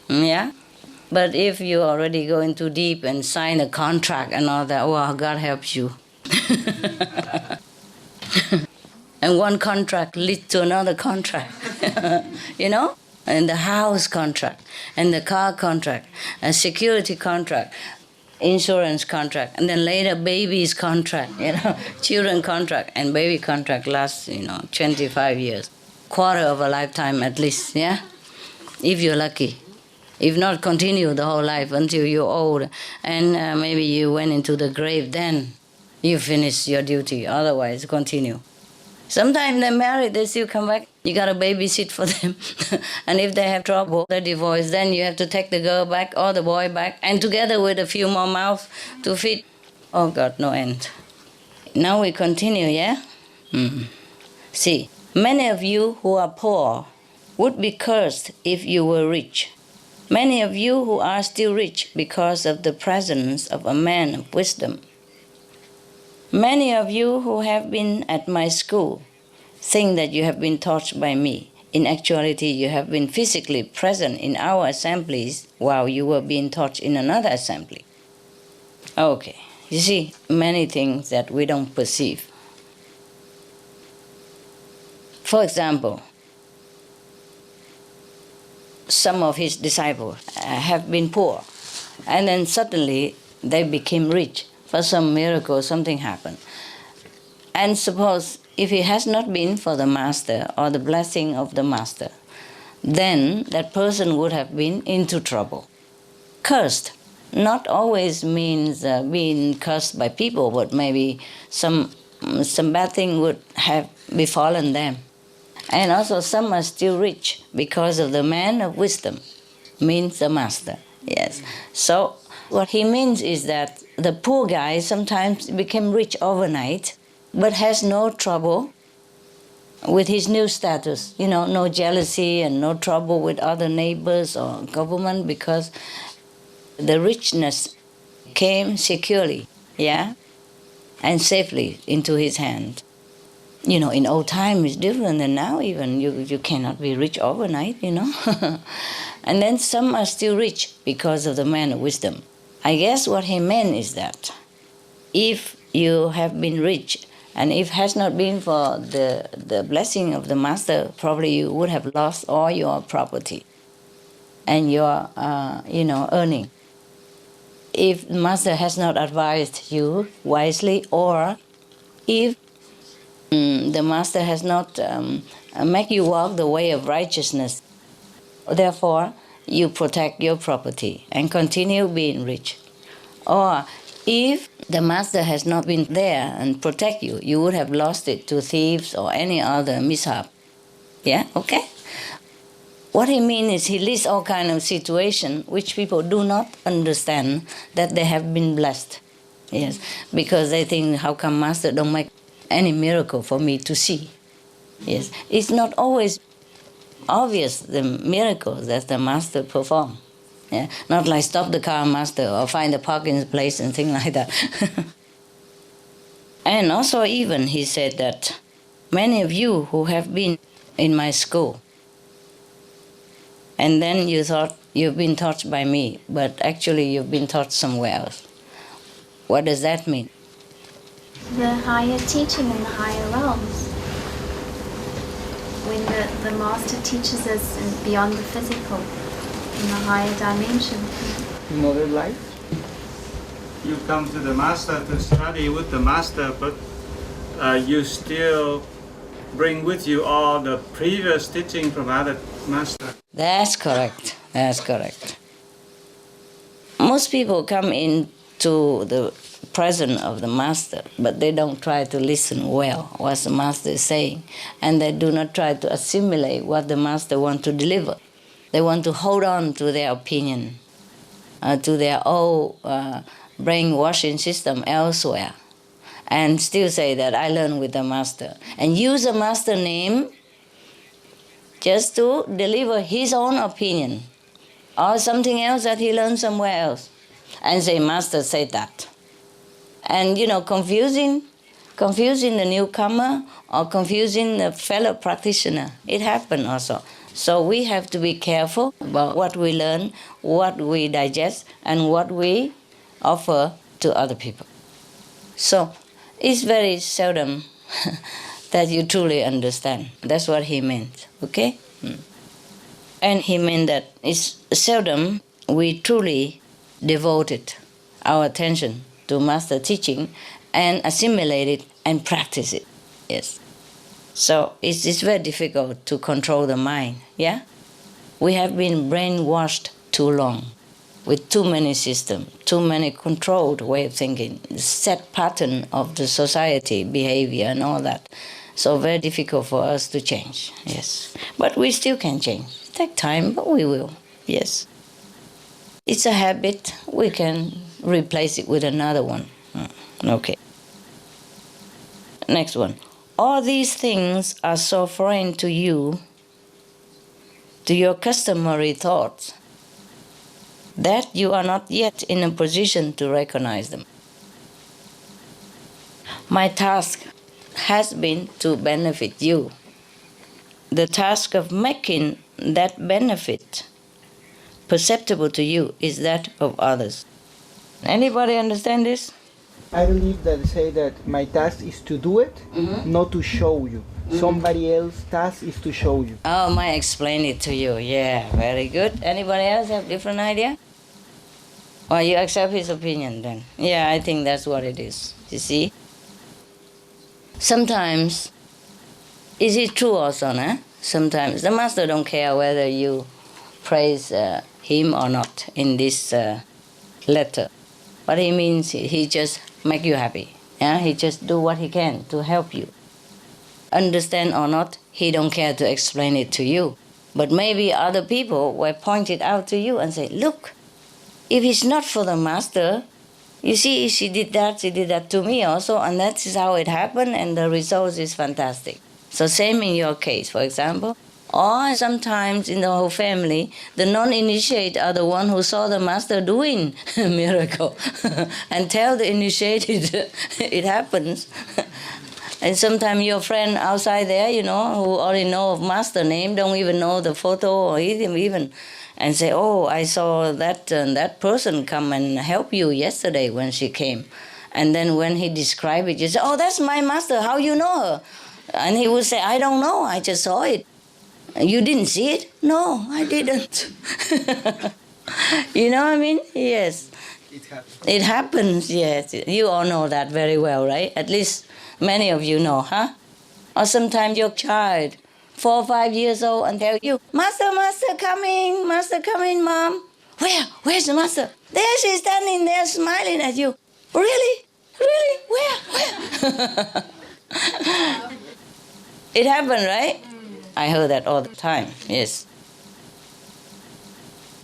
yeah? But if you already go into deep and sign a contract and all that, well, God helps you. And one contract leads to another contract, And the house contract, and the car contract, a security contract, insurance contract, and then later baby's contract, children contract, and baby contract lasts, 25 years, quarter of a lifetime at least, yeah? If you're lucky. If not, continue the whole life until you're old, and maybe you went into the grave, then you finish your duty, otherwise continue. Sometimes they're married, they still come back. You got to babysit for them. And if they have trouble, they divorce, then you have to take the girl back or the boy back, and together with a few more mouths to feed. Oh God, no end. Now we continue, yeah? See, many of you who are poor would be cursed if you were rich. Many of you who are still rich because of the presence of a man of wisdom. Many of you who have been at my school think that you have been taught by me. In actuality, you have been physically present in our assemblies while you were being taught in another assembly. Okay, you see, many things that we don't perceive. For example, some of his disciples have been poor, and then suddenly they became rich. For some miracle, something happened. And suppose if it has not been for the master or the blessing of the master, then that person would have been into trouble. Cursed not always means being cursed by people, but maybe some bad thing would have befallen them. And also some are still rich because of the man of wisdom, means the master. Yes. So what he means is that the poor guy sometimes became rich overnight, but has no trouble with his new status. You know, no jealousy and no trouble with other neighbors or government, because the richness came securely, yeah, and safely into his hand. You know, in old time it's different than now even. You cannot be rich overnight, you know. And then some are still rich because of the man of wisdom. I guess what he meant is that if you have been rich, and if it has not been for the blessing of the master, probably you would have lost all your property and your, earning. If the master has not advised you wisely, or if the master has not make you walk the way of righteousness, therefore you protect your property and continue being rich. Or if the master has not been there and protect you, you would have lost it to thieves or any other mishap. Yeah, okay? What he means is he lists all kinds of situations which people do not understand that they have been blessed. Yes, because they think, how come master don't make any miracle for me to see? Yes, it's not always obvious, the miracles that the master perform. Yeah, not like stop the car, master, or find a parking place and things like that. And also even he said that many of you who have been in my school, and then you thought you've been taught by me, but actually you've been taught somewhere else. What does that mean? The higher teaching in the higher realms. When the master teaches us beyond the physical, in the higher dimension. In other life? You come to the master to study with the master, but you still bring with you all the previous teaching from other masters. That's correct. That's correct. Most people come into the presence of the master, but they don't try to listen well what the master is saying, and they do not try to assimilate what the master wants to deliver. They want to hold on to their opinion, to their old brainwashing system elsewhere, and still say that I learned with the master, and use the master name just to deliver his own opinion or something else that he learned somewhere else, and say, master said that. And, confusing the newcomer or confusing the fellow practitioner. It happened also. So we have to be careful about what we learn, what we digest, and what we offer to other people. So it's very seldom that you truly understand. That's what he meant, okay? And he meant that it's seldom we truly devoted our attention to master teaching and assimilate it and practice it, yes. So it's very difficult to control the mind, yeah? We have been brainwashed too long with too many systems, too many controlled way of thinking, set pattern of the society, behavior and all that. So very difficult for us to change, yes. But we still can change. It takes time, but we will, yes. It's a habit, we can replace it with another one. Okay. Next one. All these things are so foreign to you, to your customary thoughts, that you are not yet in a position to recognize them. My task has been to benefit you. The task of making that benefit perceptible to you is that of others. Anybody understand this? I believe that say that my task is to do it, not to show you. Somebody else's task is to show you. Oh, I explain it to you. Yeah, very good. Anybody else have different idea? Or you accept his opinion then? Yeah, I think that's what it is. You see? Sometimes, is it true also, nah? Sometimes the master don't care whether you praise him or not in this letter. What he means, he just make you happy. Yeah, he just do what he can to help you. Understand or not, he don't care to explain it to you. But maybe other people will point it out to you and say, look, if it's not for the master, you see, she did that to me also, and that is how it happened, and the result is fantastic. So same in your case, for example. Or sometimes in the whole family, the non-initiate are the one who saw the master doing a miracle and tell the initiated it happens. And sometimes your friend outside there, who already know of master name, don't even know the photo or even, and say, oh, I saw that person come and help you yesterday when she came. And then when he described it, you say, oh, that's my master, how you know her? And he would say, I don't know, I just saw it. You didn't see it? No, I didn't. You know what I mean? Yes. It happens, yes. You all know that very well, right? At least many of you know, huh? Or sometimes your child, 4 or 5 years old, and tell you, Master coming, Mom. Where's the master? There she's standing there smiling at you. Really? Where? It happened, right? I heard that all the time, yes.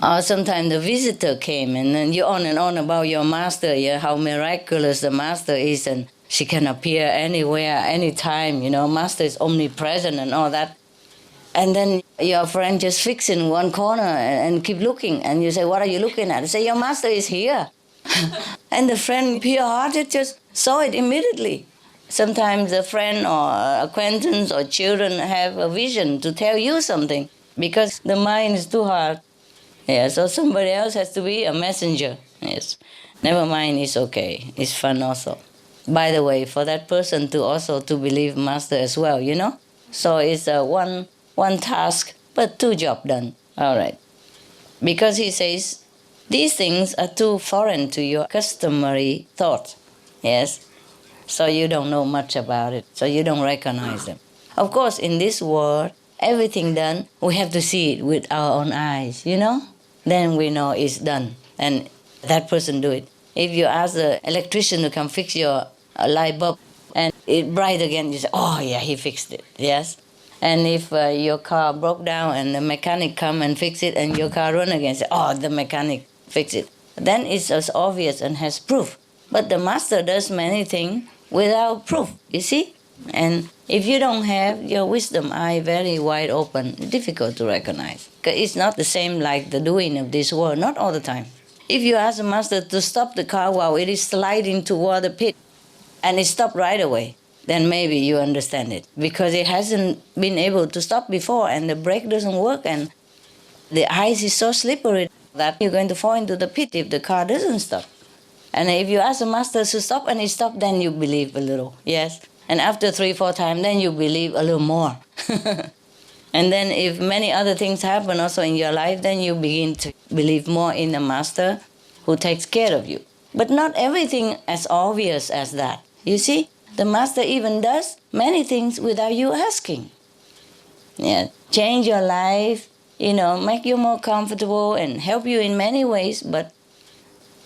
Or sometimes the visitor came and then you on and on about your master, how miraculous the master is, and she can appear anywhere, anytime, master is omnipresent and all that. And then your friend just fix in one corner and keep looking, and you say, what are you looking at? You say, your master is here. And the friend, pure-hearted, just saw it immediately. Sometimes a friend or acquaintance or children have a vision to tell you something because the mind is too hard. Yeah, so somebody else has to be a messenger. Yes, never mind, it's okay. It's fun also. By the way, for that person to believe master as well, So it's one task, but 2 jobs done. All right. Because he says, these things are too foreign to your customary thought. Yes. So you don't know much about it, so you don't recognize them. Of course, in this world, everything done, we have to see it with our own eyes, Then we know it's done, and that person do it. If you ask the electrician to come fix your light bulb, and it bright again, you say, oh yeah, he fixed it, yes? And if your car broke down and the mechanic come and fix it, and your car run again, say, oh, the mechanic fixed it. Then it's as obvious and has proof. But the master does many things without proof, you see? And if you don't have your wisdom eye very wide open, difficult to recognize. Because it's not the same like the doing of this world, not all the time. If you ask the master to stop the car while it is sliding toward the pit, and it stopped right away, then maybe you understand it. Because it hasn't been able to stop before, and the brake doesn't work, and the ice is so slippery that you're going to fall into the pit if the car doesn't stop. And if you ask the master to stop and he stopped, then you believe a little, yes? And after 3, 4 times, then you believe a little more. And then if many other things happen also in your life, then you begin to believe more in the master who takes care of you. But not everything as obvious as that. You see, the master even does many things without you asking. Yeah, change your life, make you more comfortable and help you in many ways, but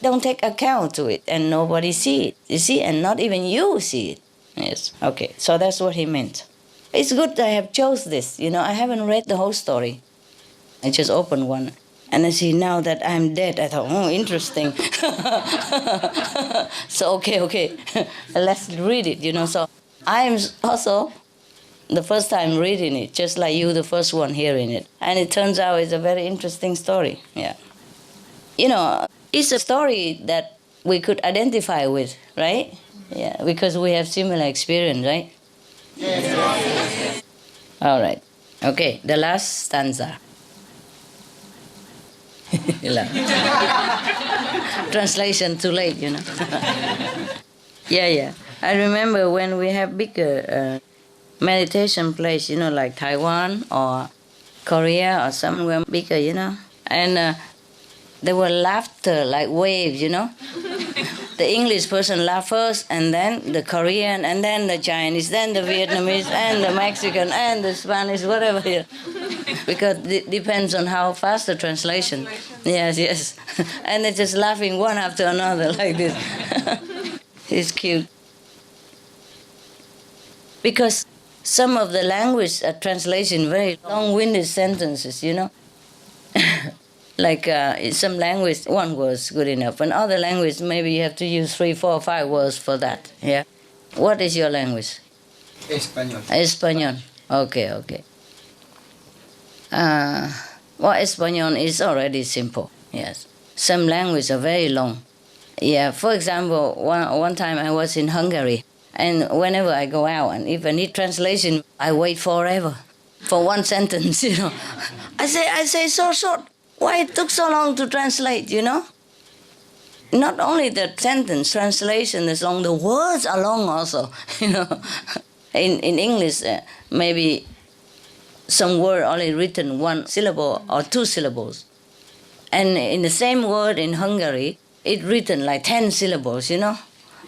don't take account to it, and nobody see it, you see, and not even you see it. Yes, okay, so that's what he meant. It's good I have chose this, I haven't read the whole story. I just opened one, and I see now that I'm dead, I thought, oh, interesting. So, okay, let's read it, so I'm also the first time reading it, just like you, the first one hearing it. And it turns out it's a very interesting story, yeah. you know, it's a story that we could identify with, right? Yeah, because we have similar experience, right? Yes. All right. Okay, the last stanza. Translation too late, you know. Yeah. I remember when we have bigger meditation place, you know, like Taiwan or Korea or somewhere bigger, you know, and there were laughter like waves, you know. The English person laugh first, and then the Korean, and then the Chinese, then the Vietnamese, and the Mexican, and the Spanish, whatever. Yeah. Because it depends on how fast the translation. Yes. And they're just laughing one after another like this. It's cute. Because some of the language translation very long-winded sentences, you know. Like in some language, one word is good enough. In other language, maybe you have to use 3, 4, 5 words for that. Yeah. What is your language? Español. Okay. Well, Español is already simple. Yes. Some languages are very long. Yeah. For example, one time I was in Hungary, and whenever I go out and if I need translation, I wait forever for one sentence. You know, I say so short. Why it took so long to translate, you know? Not only the sentence translation is long, the words are long also, you know. In English, maybe some word only written 1 syllable or 2 syllables. And in the same word in Hungary, it written like 10 syllables, you know.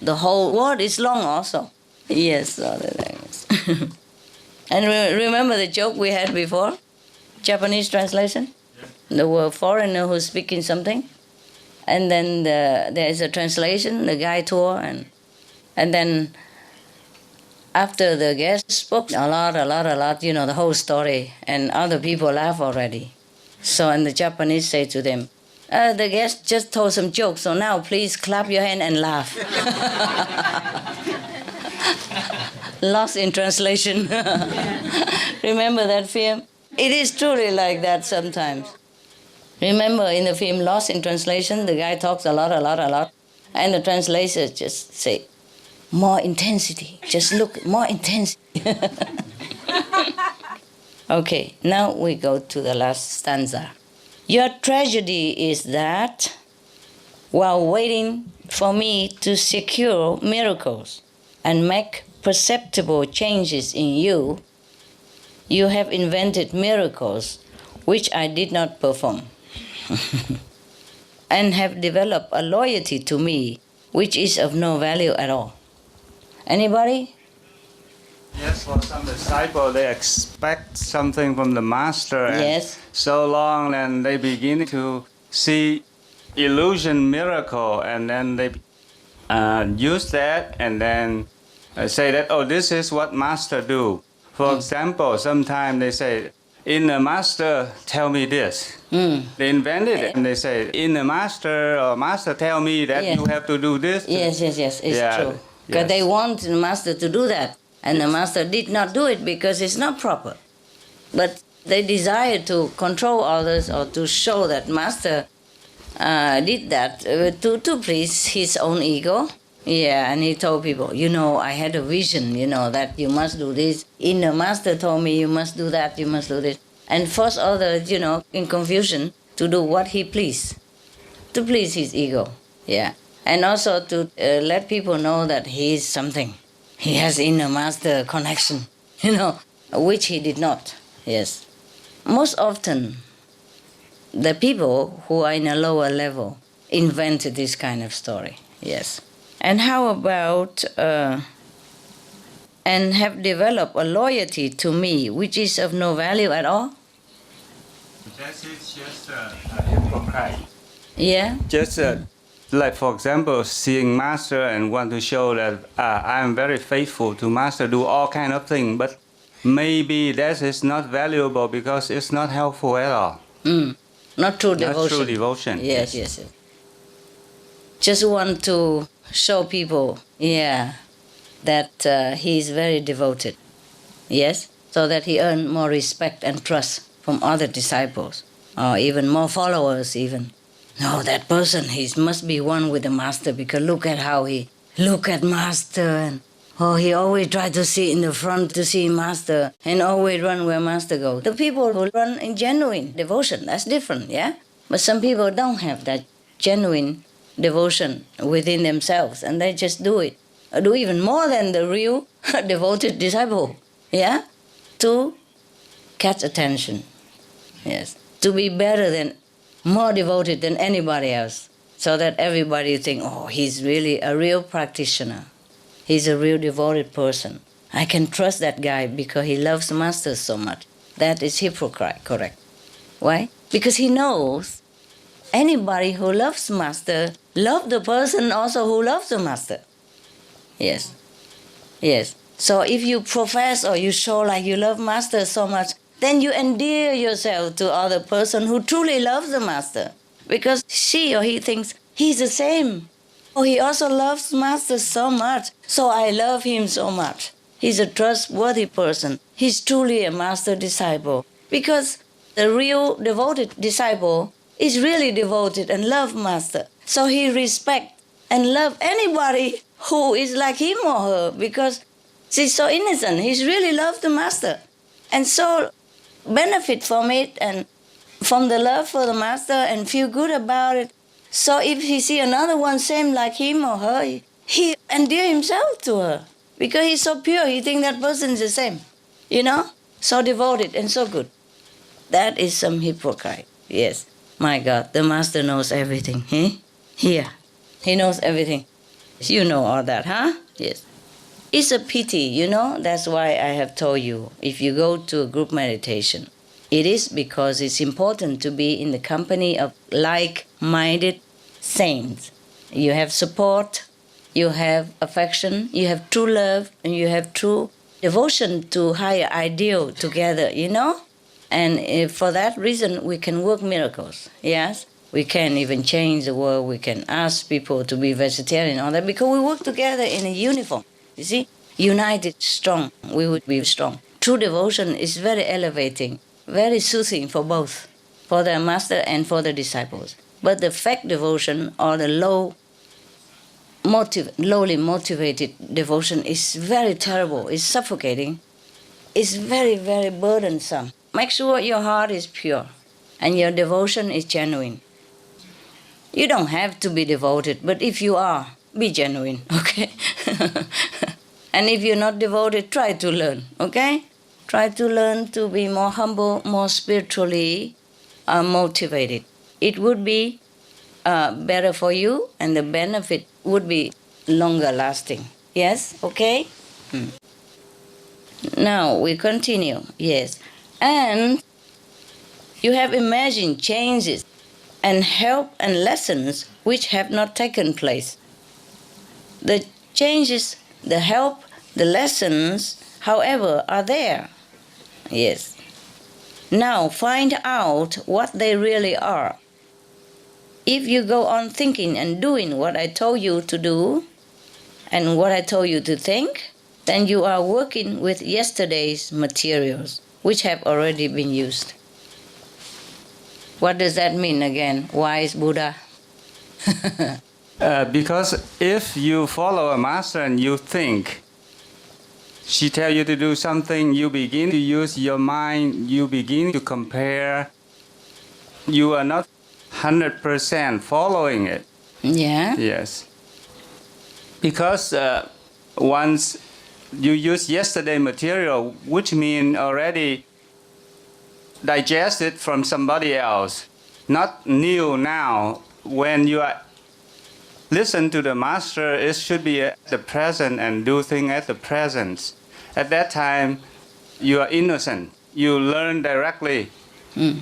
The whole word is long also. Yes, all the language. And remember the joke we had before? Japanese translation? There were foreigner who's speaking something, and then there is a translation, the guy tour, and then after the guest spoke a lot, you know, the whole story, and other people laugh already. So, and the Japanese say to them, the guest just told some jokes, so now please clap your hand and laugh. Lost in translation. Remember that film? It is truly like that sometimes. Remember in the film Lost in Translation, the guy talks a lot, and the translator just say, more intensity, just look, more intensity. Okay, now we go to the last stanza. Your tragedy is that while waiting for me to secure miracles and make perceptible changes in you, you have invented miracles which I did not perform. And have developed a loyalty to me which is of no value at all. Anybody? Yes, for some disciple, they expect something from the master, and Yes. so long, and they begin to see illusion, miracle, and then they use that, and then say that, oh, this is what master do. For example, sometimes they say, in the master, tell me this. They invented it, and they say, in the master, or master tell me that you have to do this. Yes, it's true. Because they want the master to do that, and the master did not do it because it's not proper. But they desire to control others or to show that master did that to please his own ego. Yeah, and he told people, you know, I had a vision, you know, that you must do this. Inner master told me you must do that, you must do this. And force others, you know, in confusion to do what he pleased, to please his ego. Yeah. And also to let people know that he is something. He has inner master connection, you know, which he did not. Yes. Most often, the people who are in a lower level invented this kind of story. Yes. And how about, and have developed a loyalty to me, which is of no value at all? That is just hypocrite. Yeah? Just like, for example, seeing master and want to show that I am very faithful to master, do all kind of things, but maybe that is not valuable because it's not helpful at all. Not true devotion. Not true devotion. Yes. Just want to show people, that he is very devoted. Yes? So that he earn more respect and trust from other disciples, or even more followers even. no, that person, he must be one with the master, because look at how he look at master, and he always try to sit in the front to see master, and always run where master goes. The people who run in genuine devotion, that's different, yeah? But some people don't have that genuine devotion within themselves, and they just do it. Do even more than the real devoted disciple, yeah? To catch attention, yes. To be better than, more devoted than anybody else, so that everybody think, oh, he's really a real practitioner. He's a real devoted person. I can trust that guy because he loves master so much. That is hypocrite, correct. Why? Because he knows anybody who loves master loves the person also who loves the master. Yes. Yes. So if you profess or you show like you love master so much, then you endear yourself to other person who truly loves the master, because she or he thinks he's the same. Oh, he also loves master so much, so I love him so much. He's a trustworthy person. He's truly a master disciple, because the real devoted disciple is really devoted and love master. So he respect and love anybody who is like him or her, because she's so innocent. He's really love the master, and so benefit from it and from the love for the master and feel good about it. So if he see another one same like him or her, he endear himself to her, because he's so pure. He think that person is the same, so devoted and so good. That is some hypocrite. Yes, my God, the master knows everything. Here, he knows everything. You know all that, huh? Yes. It's a pity, that's why I have told you, if you go to a group meditation, it is because it's important to be in the company of like-minded saints. You have support, you have affection, you have true love, and you have true devotion to higher ideal together, And for that reason, we can work miracles, yes? We can even change the world, we can ask people to be vegetarian, all that, because we work together in a uniform. You see, united, strong, we would be strong. True devotion is very elevating, very soothing for both, for the master and for the disciples. But the fake devotion or the lowly motivated devotion is very terrible, it's suffocating, it's very, very burdensome. Make sure your heart is pure and your devotion is genuine. You don't have to be devoted, but if you are, be genuine, okay? And if you're not devoted, try to learn, okay? Try to learn to be more humble, more spiritually motivated. It would be better for you, and the benefit would be longer lasting. Yes, okay? Now we continue, yes. And you have imagined changes and help and lessons which have not taken place. The changes, the help, the lessons, however, are there. Yes. Now find out what they really are. If you go on thinking and doing what I told you to do and what I told you to think, then you are working with yesterday's materials, which have already been used. What does that mean again, wise Buddha? Because if you follow a master and you think, she tell you to do something, you begin to use your mind, you begin to compare, you are not 100% following it. Yeah? Yes. Because once you use yesterday material, which means already digested from somebody else, not new now. When you are listen to the master, it should be at the present and do things at the present. At that time, you are innocent. You learn directly.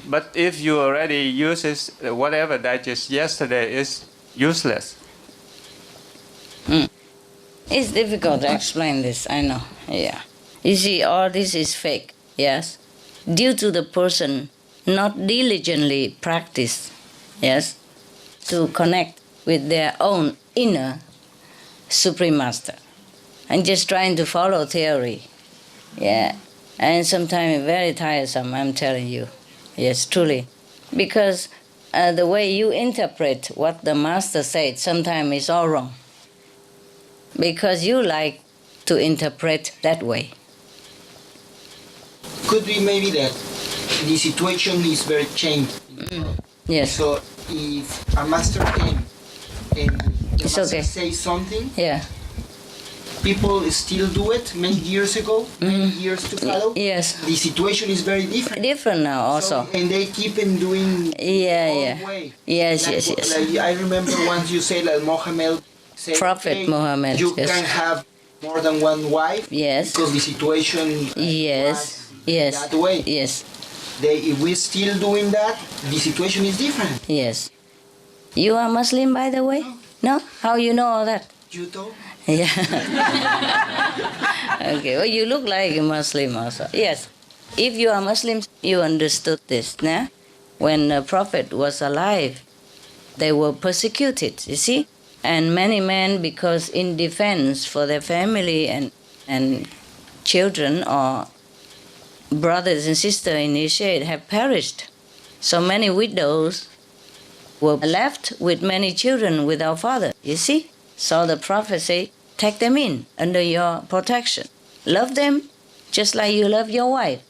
But if you already use it, whatever digest yesterday is useless. It's difficult to explain this, I know. Yeah. You see, all this is fake, yes? Due to the person not diligently practice, yes, to connect with their own inner Supreme Master, and just trying to follow theory. Yeah. And sometimes very tiresome, I'm telling you. Yes, truly. Because the way you interpret what the master said sometimes is all wrong. Because you like to interpret that way. Could be maybe that the situation is very changed. Yes. So if a master came and the It's master okay. says something, Yeah. people still do it many years ago, many years to follow. Yes. The situation is very different. Different now also. So, and they keep on doing Yeah, all yeah. way. Yes, Like, yes, yes. Like I remember once you said that Mohammed said, Prophet okay, Muhammad, you yes. can have more than one wife. Yes. Because the situation Yes. was Yes. that way. Yes. If we're still doing that, the situation is different. Yes. You are Muslim, by the way? No? How you know all that? You told? Yeah. Okay. Well, you look like a Muslim also. Yes. If you are Muslim, you understood this. Nah? When the Prophet was alive, they were persecuted, you see? And many men, because in defense for their family and children or brothers and sisters initiate have perished. So many widows were left with many children without father, you see? So the Prophet said, take them in under your protection. Love them just like you love your wife.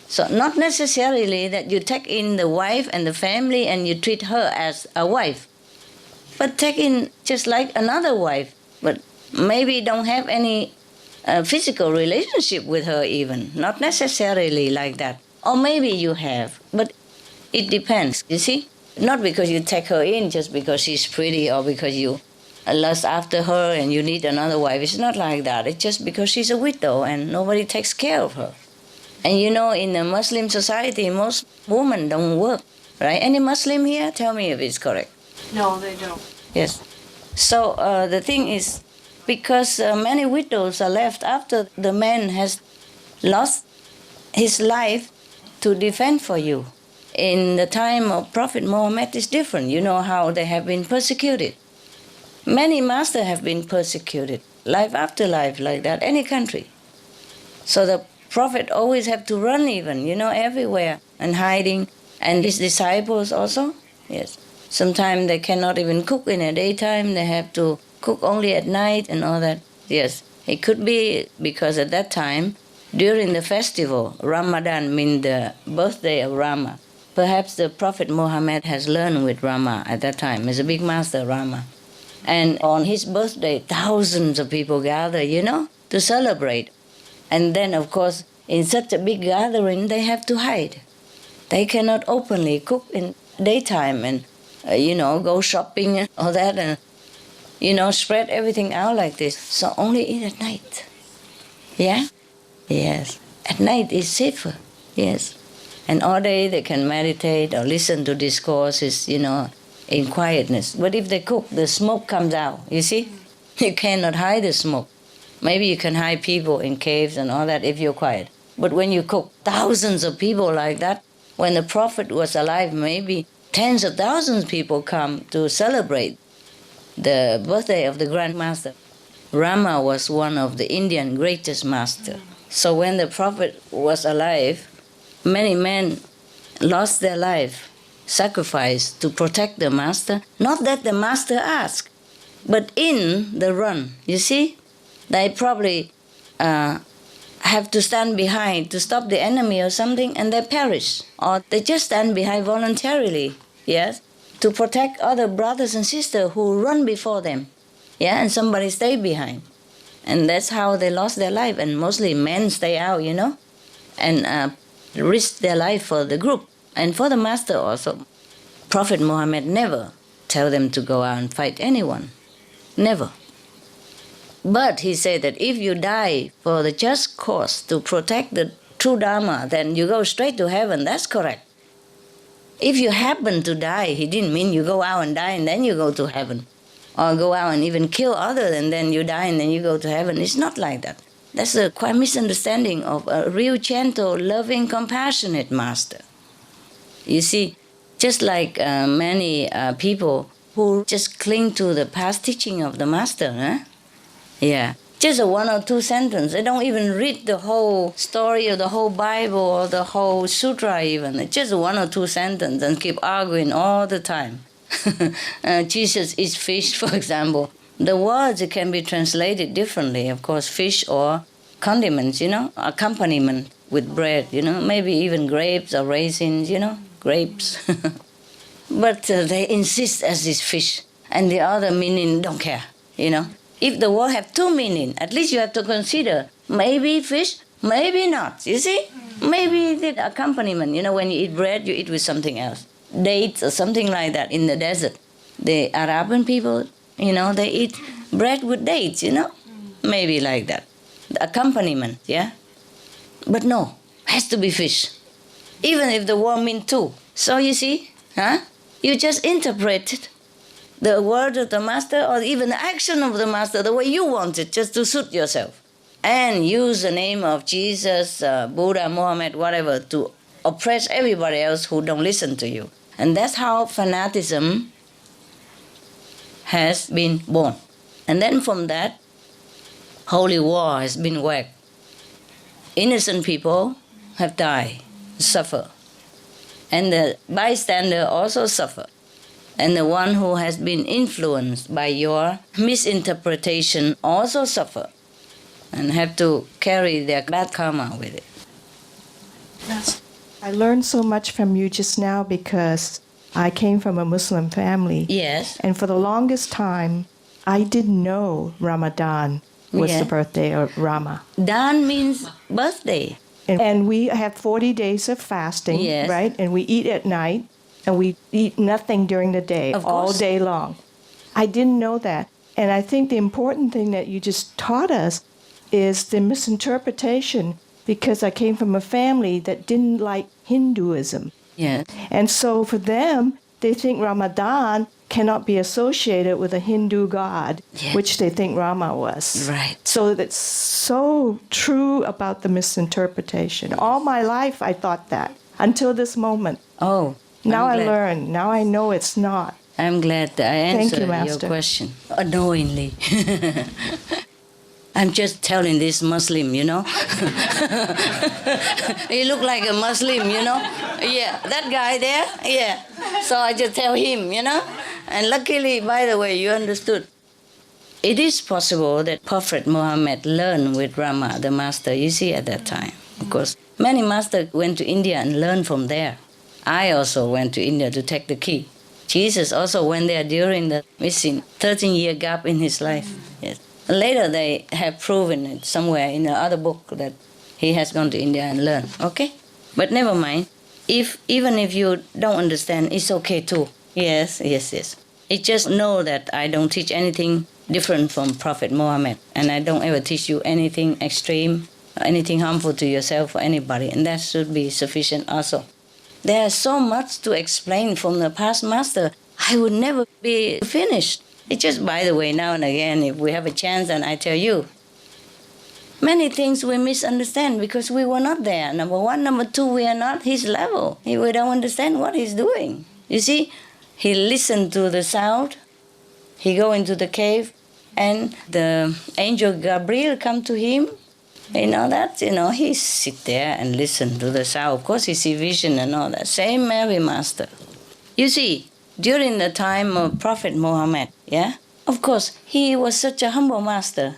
So not necessarily that you take in the wife and the family and you treat her as a wife, but take in just like another wife, but maybe don't have any physical relationship with her even, not necessarily like that. Or maybe you have, but it depends, you see? Not because you take her in just because she's pretty or because you lust after her and you need another wife. It's not like that. It's just because she's a widow and nobody takes care of her. And you know, in a Muslim society, most women don't work, right? Any Muslim here? Tell me if it's correct. No, they don't. Yes. So the thing is, because many widows are left after the man has lost his life to defend for you. In the time of Prophet Muhammad, it's different. You know how they have been persecuted. Many masters have been persecuted, life after life, like that, any country. So the Prophet always have to run even, you know, everywhere and hiding. And his disciples also, yes. Sometimes they cannot even cook in the daytime. They have to cook only at night and all that. Yes, it could be because at that time, during the festival, Ramadan means the birthday of Rama. Perhaps the Prophet Muhammad has learned with Rama at that time. He's a big master, Rama. And on his birthday, thousands of people gather, you know, to celebrate. And then, of course, in such a big gathering, they have to hide. They cannot openly cook in daytime and, you know, go shopping and all that and, you know, spread everything out like this. So only eat at night. Yeah? Yes. At night is safer. Yes. And all day they can meditate or listen to discourses, you know, in quietness. But if they cook, the smoke comes out, you see? You cannot hide the smoke. Maybe you can hide people in caves and all that if you're quiet. But when you cook thousands of people like that, when the Prophet was alive, maybe tens of thousands of people come to celebrate the birthday of the Grand Master. Rama was one of the Indian greatest master. So when the Prophet was alive, many men lost their life, sacrificed to protect the master. Not that the master asked, but in the run, you see? They probably have to stand behind to stop the enemy or something, and they perish. Or they just stand behind voluntarily, yes, to protect other brothers and sisters who run before them. Yeah, and somebody stay behind. And that's how they lost their life. And mostly men stay out, you know, and risk their life for the group and for the master also. Prophet Muhammad never tell them to go out and fight anyone. Never. But he said that if you die for the just cause to protect the true Dharma, then you go straight to heaven. That's correct. If you happen to die, he didn't mean you go out and die and then you go to heaven. Or go out and even kill others and then you die and then you go to heaven. It's not like that. That's a quite misunderstanding of a real gentle, loving, compassionate master. You see, just like many people who just cling to the past teaching of the master, yeah, Just a 1 or 2 sentences. They don't even read the whole story or the whole Bible or the whole sutra even. It's just 1 or 2 sentences and keep arguing all the time. Jesus eats fish, for example. The words can be translated differently. Of course, fish or condiments, accompaniment with bread, maybe even grapes or raisins, grapes. But they insist as is fish. And the other meaning don't care, If the word have 2 meanings, at least you have to consider maybe fish, maybe not. You see? Maybe the accompaniment, when you eat bread, you eat with something else. Dates or something like that in the desert. The Arabian people, they eat bread with dates, Maybe like that. The accompaniment, yeah? But no, has to be fish. Even if the word means 2. So you see, you just interpreted the word of the master or even the action of the master the way you want it, just to suit yourself. And use the name of Jesus, Buddha, Muhammad, whatever, to oppress everybody else who don't listen to you. And that's how fanaticism has been born. And then from that, holy war has been waged. Innocent people have died, suffer. And the bystander also suffer. And the one who has been influenced by your misinterpretation also suffer and have to carry their bad karma with it. Yes. I learned so much from you just now because I came from a Muslim family. Yes. And for the longest time, I didn't know Ramadan was the birthday of Rama. Dan means birthday. And we have 40 days of fasting, yes. right? And we eat at night. And we eat nothing during the day, all day long. I didn't know that. And I think the important thing that you just taught us is the misinterpretation, because I came from a family that didn't like Hinduism. Yeah. And so for them, they think Ramadan cannot be associated with a Hindu god, which they think Rama was. Right. So that's so true about the misinterpretation. All my life I thought that, until this moment. Oh. Now I learn. Now I know it's not. I'm glad that I answered your question. Unknowingly. I'm just telling this Muslim, He look like a Muslim, Yeah, that guy there, yeah. So I just tell him, And luckily, by the way, you understood. It is possible that Prophet Muhammad learned with Rama, the master, you see, at that time. Of course, many masters went to India and learned from there. I also went to India to take the key. Jesus also went there during the missing 13-year gap in his life. Yes. Later they have proven it somewhere in another book that he has gone to India and learned. Okay? But never mind. Even if you don't understand, it's okay too. Yes. It just know that I don't teach anything different from Prophet Muhammad. And I don't ever teach you anything extreme, anything harmful to yourself or anybody. And that should be sufficient also. There's so much to explain from the past master. I would never be finished. It's just, by the way, now and again, if we have a chance, and I tell you, many things we misunderstand because we were not there. Number one. Number two, we are not his level. We don't understand what he's doing. You see, he listened to the sound. He go into the cave, and the angel Gabriel come to him. He sit there and listen to the sound. Of course, he see vision and all that. Same every master. You see, during the time of Prophet Muhammad, of course, he was such a humble master.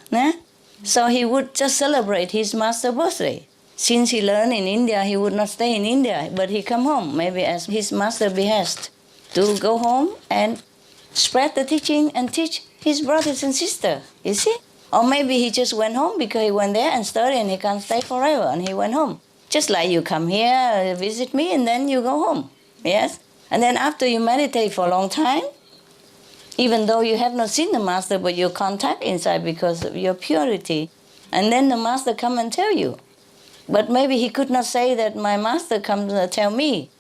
So he would just celebrate his master's birthday. Since he learned in India, he would not stay in India, but he come home, maybe as his master behest, to go home and spread the teaching and teach his brothers and sisters. You see? Or maybe he just went home because he went there and studied and he can't stay forever and he went home. Just like you come here, visit me, and then you go home. Yes? And then after you meditate for a long time, even though you have not seen the master, but you contact inside because of your purity, and then the master come and tell you. But maybe he could not say that my master come to tell me.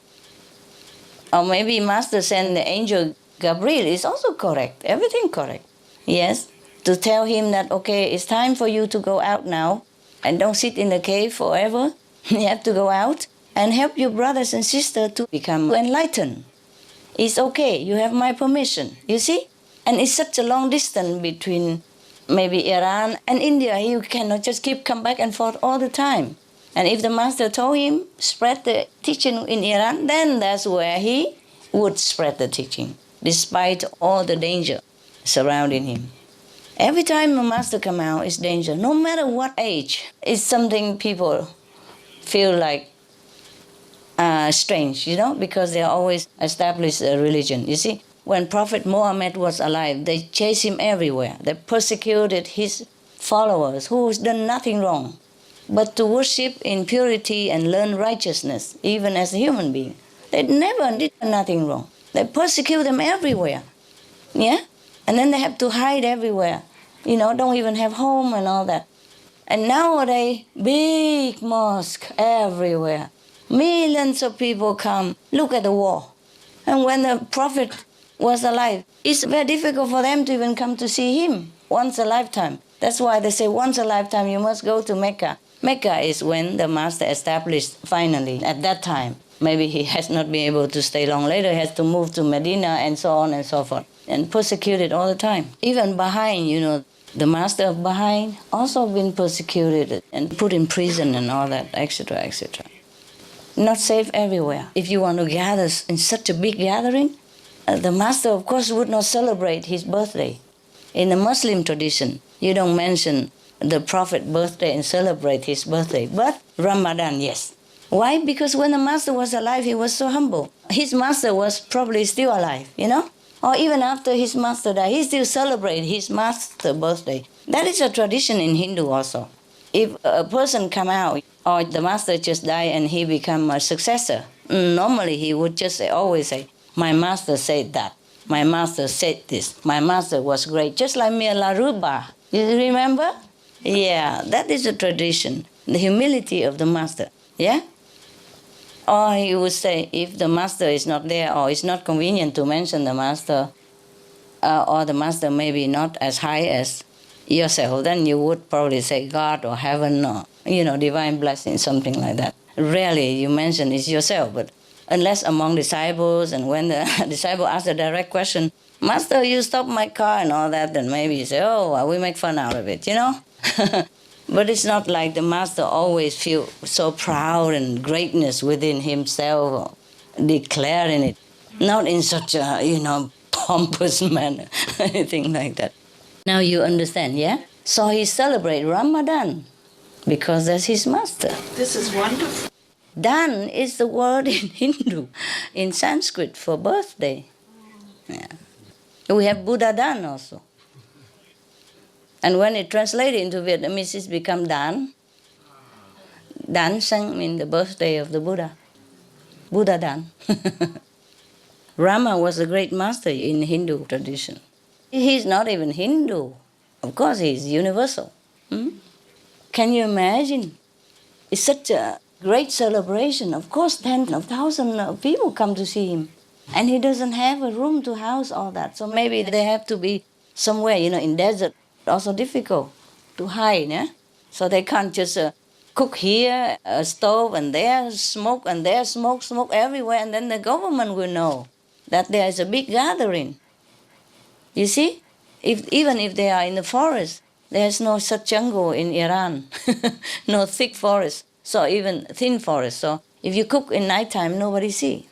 Or maybe master send the angel Gabriel is also correct. Everything correct. Yes? To tell him that, okay, it's time for you to go out now and don't sit in the cave forever. You have to go out and help your brothers and sisters to become enlightened. It's okay, you have my permission, you see? And it's such a long distance between maybe Iran and India, he cannot just keep come back and forth all the time. And if the master told him, spread the teaching in Iran, then that's where he would spread the teaching, despite all the danger surrounding him. Every time a master come out, it's danger, no matter what age. It's something people feel like strange, because they always establish a religion. You see, when Prophet Muhammad was alive, they chased him everywhere. They persecuted his followers who's done nothing wrong but to worship in purity and learn righteousness, even as a human being. They never did nothing wrong. They persecute them everywhere. Yeah? And then they have to hide everywhere. Don't even have home and all that. And nowadays, big mosque everywhere. Millions of people come. Look at the wall. And when the Prophet was alive, it's very difficult for them to even come to see him once a lifetime. That's why they say once a lifetime you must go to Mecca. Mecca is when the master established finally at that time. Maybe he has not been able to stay long. Later he has to move to Medina and so on and so forth. And persecuted all the time. Even Baha'in, the master of Baha'in also been persecuted and put in prison and all that, etc., etc. Not safe everywhere. If you want to gather in such a big gathering, the master, of course, would not celebrate his birthday. In the Muslim tradition, you don't mention the Prophet's birthday and celebrate his birthday. But Ramadan, yes. Why? Because when the master was alive, he was so humble. His master was probably still alive, Or even after his master died, he still celebrated his master's birthday. That is a tradition in Hindu also. If a person come out, or the master just died and he become a successor, normally he would just always say, my master said that. My master said this. My master was great. Just like Mirza Abdul-Hadi. You remember? Yeah, that is a tradition. The humility of the master. Yeah? Or he would say, if the master is not there, or it's not convenient to mention the master, or the master may be not as high as yourself, then you would probably say God or heaven or, divine blessing, something like that. Rarely you mention it's yourself, but unless among disciples, and when the disciple asks a direct question, Master, you stopped my car and all that, then maybe you say, we make fun out of it, But it's not like the master always feel so proud and greatness within himself, declaring it. Not in such a, pompous manner, anything like that. Now you understand, yeah? So he celebrates Ramadan because that's his master. This is wonderful. Dan is the word in Hindu, in Sanskrit for birthday. Yeah. We have Buddha Dan also. And when it translated into Vietnamese, it's become Dan. Dan Sang means the birthday of the Buddha. Buddha Dan. Rama was a great master in Hindu tradition. He's not even Hindu. Of course, he's universal. Can you imagine? It's such a great celebration. Of course, tens of thousands of people come to see him. And he doesn't have a room to house all that. So maybe they have to be somewhere, in desert. Also difficult to hide, yeah? So they can't just cook here, a stove, and there smoke, and there smoke everywhere, and then the government will know that there is a big gathering. You see? Even if they are in the forest, there's no such jungle in Iran, no thick forest, so even thin forest. So if you cook in nighttime, nobody see.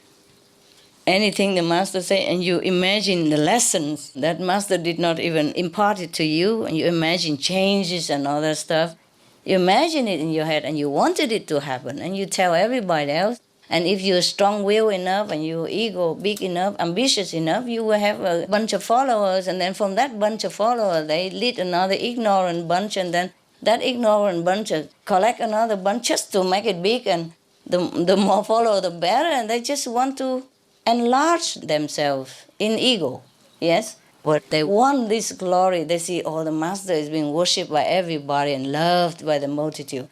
Anything the master say, and you imagine the lessons that master did not even impart it to you, and you imagine changes and all that stuff. You imagine it in your head, and you wanted it to happen, and you tell everybody else. And if you're strong-willed enough, and your ego big enough, ambitious enough, you will have a bunch of followers, and then from that bunch of followers, they lead another ignorant bunch, and then that ignorant bunch collect another bunch just to make it big, and the more followers, the better, and they just want to enlarge themselves in ego, yes? But they want this glory. They see, the master is being worshipped by everybody and loved by the multitude.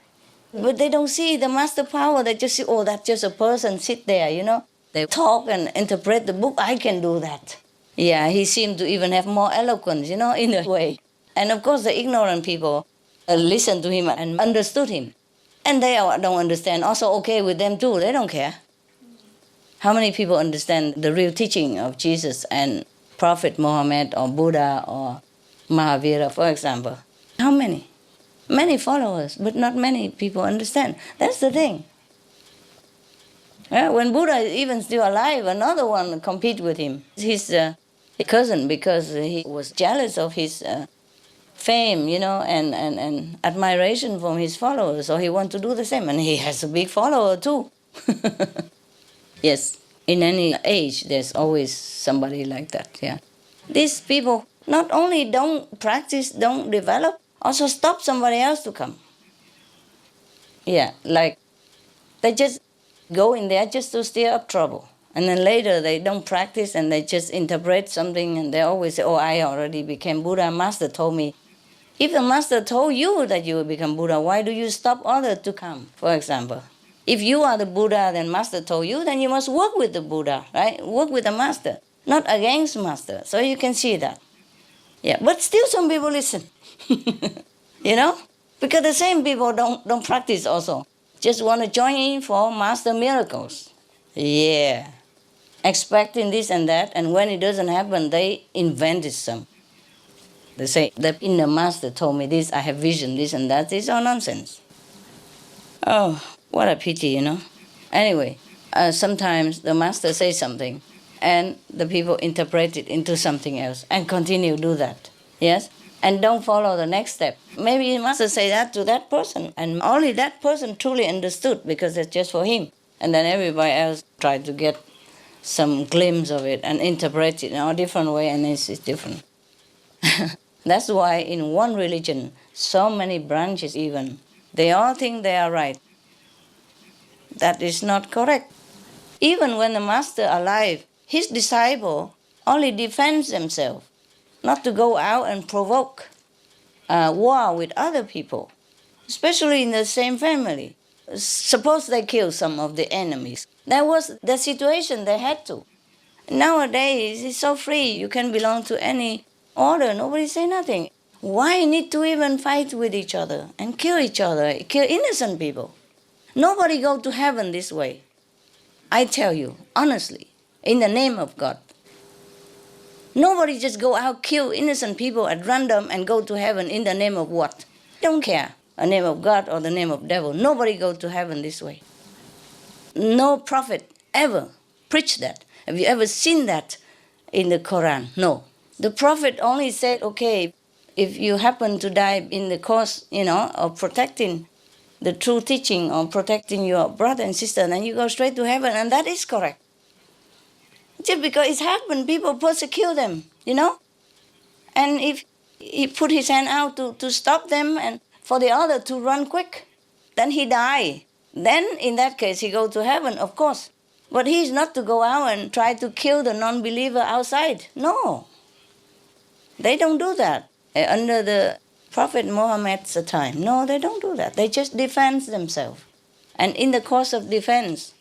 But they don't see the master power. They just see, that's just a person sit there, They talk and interpret the book. I can do that. Yeah, he seemed to even have more eloquence, in a way. And of course, the ignorant people listened to him and understood him. And they don't understand. Also okay with them too. They don't care. How many people understand the real teaching of Jesus and Prophet Muhammad or Buddha or Mahavira, for example. How many? Many followers, but not many people understand. That's the thing. Yeah, when Buddha is even still alive, another one compete with him. His cousin, because he was jealous of his fame, and admiration from his followers, so he wants to do the same. And he has a big follower too. Yes, in any age, there's always somebody like that, yeah. These people not only don't practice, don't develop, also stop somebody else to come. Yeah, like they just go in there just to stir up trouble. And then later they don't practice and they just interpret something and they always say, I already became Buddha, Master told me. If the Master told you that you will become Buddha, why do you stop others to come, for example? If you are the Buddha, then Master told you, then you must work with the Buddha, right? Work with the Master, not against Master. So you can see that. Yeah, but still some people listen, because the same people don't practice also. Just want to join in for Master miracles. Yeah, expecting this and that, and when it doesn't happen, they invented some. They say, the inner Master told me this, I have vision, this and that. It's all nonsense. Oh, what a pity, Anyway, sometimes the Master says something, and the people interpret it into something else, and continue to do that, yes? And don't follow the next step. Maybe he must say that to that person, and only that person truly understood, because it's just for him. And then everybody else tried to get some glimpse of it and interpret it in a different way, and it's different. That's why in one religion, so many branches even, they all think they are right. That is not correct. Even when the Master alive, his disciple only defends themselves, not to go out and provoke war with other people, especially in the same family. Suppose they kill some of the enemies. That was the situation they had to. Nowadays, it's so free. You can belong to any order. Nobody say nothing. Why need to even fight with each other and kill each other, kill innocent people? Nobody go to heaven this way. I tell you, honestly, in the name of God. Nobody just go out, kill innocent people at random and go to heaven in the name of what? Don't care. The name of God or the name of devil. Nobody go to heaven this way. No prophet ever preached that. Have you ever seen that in the Quran? No. The prophet only said, okay, if you happen to die in the cause, of protecting the true teaching or protecting your brother and sister, then you go straight to heaven, and that is correct. Just because it's happened, people persecute them, And if he put his hand out to stop them and for the other to run quick, then he die. Then in that case he go to heaven, of course. But he's not to go out and try to kill the non-believer outside. No. They don't do that under the Prophet Muhammad's time. No, they don't do that. They just defend themselves. And in the course of defense,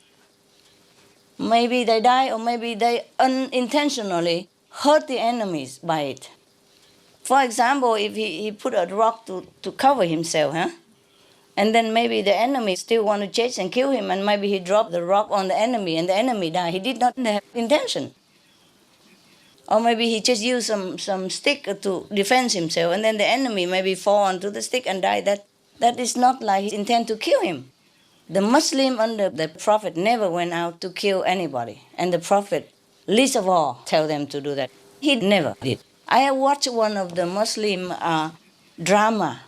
maybe they die or maybe they unintentionally hurt the enemies by it. For example, if he put a rock to cover himself, and then maybe the enemy still want to chase and kill him, and maybe he dropped the rock on the enemy and the enemy died. He did not have intention. Or maybe he just used some stick to defend himself, and then the enemy maybe fall onto the stick and die. That is not like he intend to kill him. The Muslim under the Prophet never went out to kill anybody. And the Prophet, least of all, tell them to do that. He never did. I have watched one of the Muslim drama.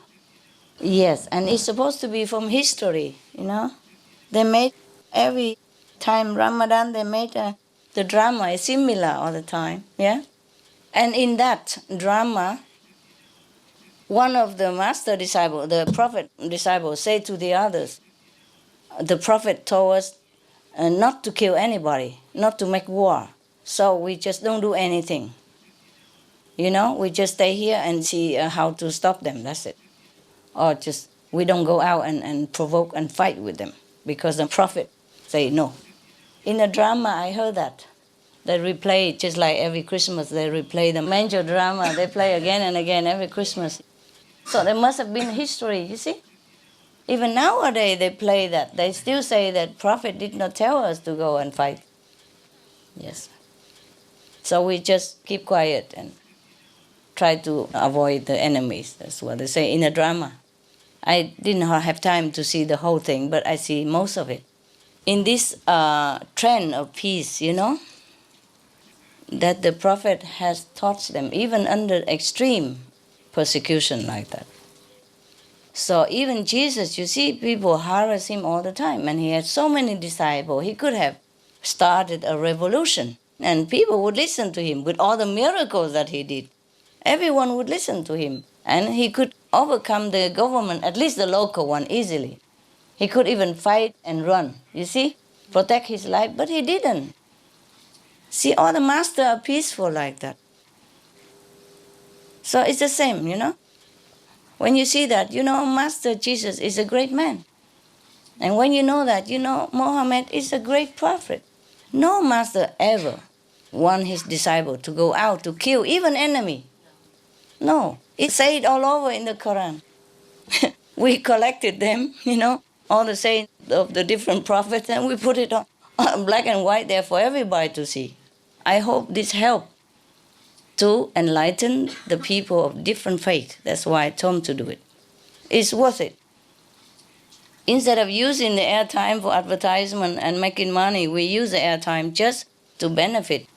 Yes, and it's supposed to be from history, They made, every time Ramadan, they made the drama is similar all the time, yeah? And in that drama, one of the master disciples, the Prophet disciples, say to the others, the Prophet told us not to kill anybody, not to make war. So we just don't do anything. We just stay here and see how to stop them, that's it. Or just, we don't go out and provoke and fight with them, because the Prophet say no. In the drama, I heard that. They replay it just like every Christmas. They replay the manger drama. They play again and again every Christmas. So there must have been history, you see. Even nowadays they play that. They still say that Prophet did not tell us to go and fight. Yes. So we just keep quiet and try to avoid the enemies. That's what they say in a drama. I didn't have time to see the whole thing, but I see most of it. In this trend of peace, that the Prophet has taught them, even under extreme persecution like that. So even Jesus, you see, people harass him all the time, and he had so many disciples. He could have started a revolution, and people would listen to him with all the miracles that he did. Everyone would listen to him, and he could overcome the government, at least the local one, easily. He could even fight and run, you see, protect his life, but he didn't. See, all the masters are peaceful like that. So it's the same, When you see that, Master Jesus is a great man. And when you know that, Muhammad is a great prophet. No master ever want his disciple to go out to kill even enemy. No, it's said all over in the Quran. We collected them, all the sayings of the different prophets, and we put it on black and white there for everybody to see. I hope this helps to enlighten the people of different faith. That's why I told them to do it. It's worth it. Instead of using the airtime for advertisement and making money, we use the airtime just to benefit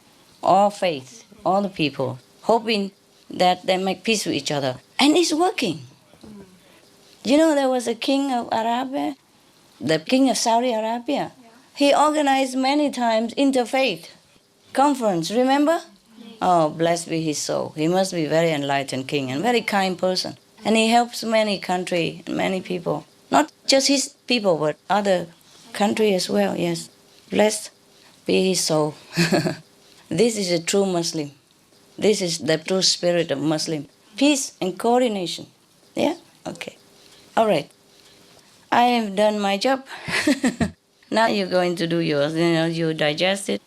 all faith, all the people, hoping that they make peace with each other. And it's working. There was a king of Arabia, the king of Saudi Arabia. He organized many times interfaith conference, remember? Oh, blessed be his soul. He must be a very enlightened king and very kind person. And he helps many countries, many people. Not just his people, but other countries as well, yes. Blessed be his soul. This is a true Muslim. This is the true spirit of Muslim. Peace and coordination. Yeah? Okay. All right. I have done my job. Now you're going to do yours. You digest it.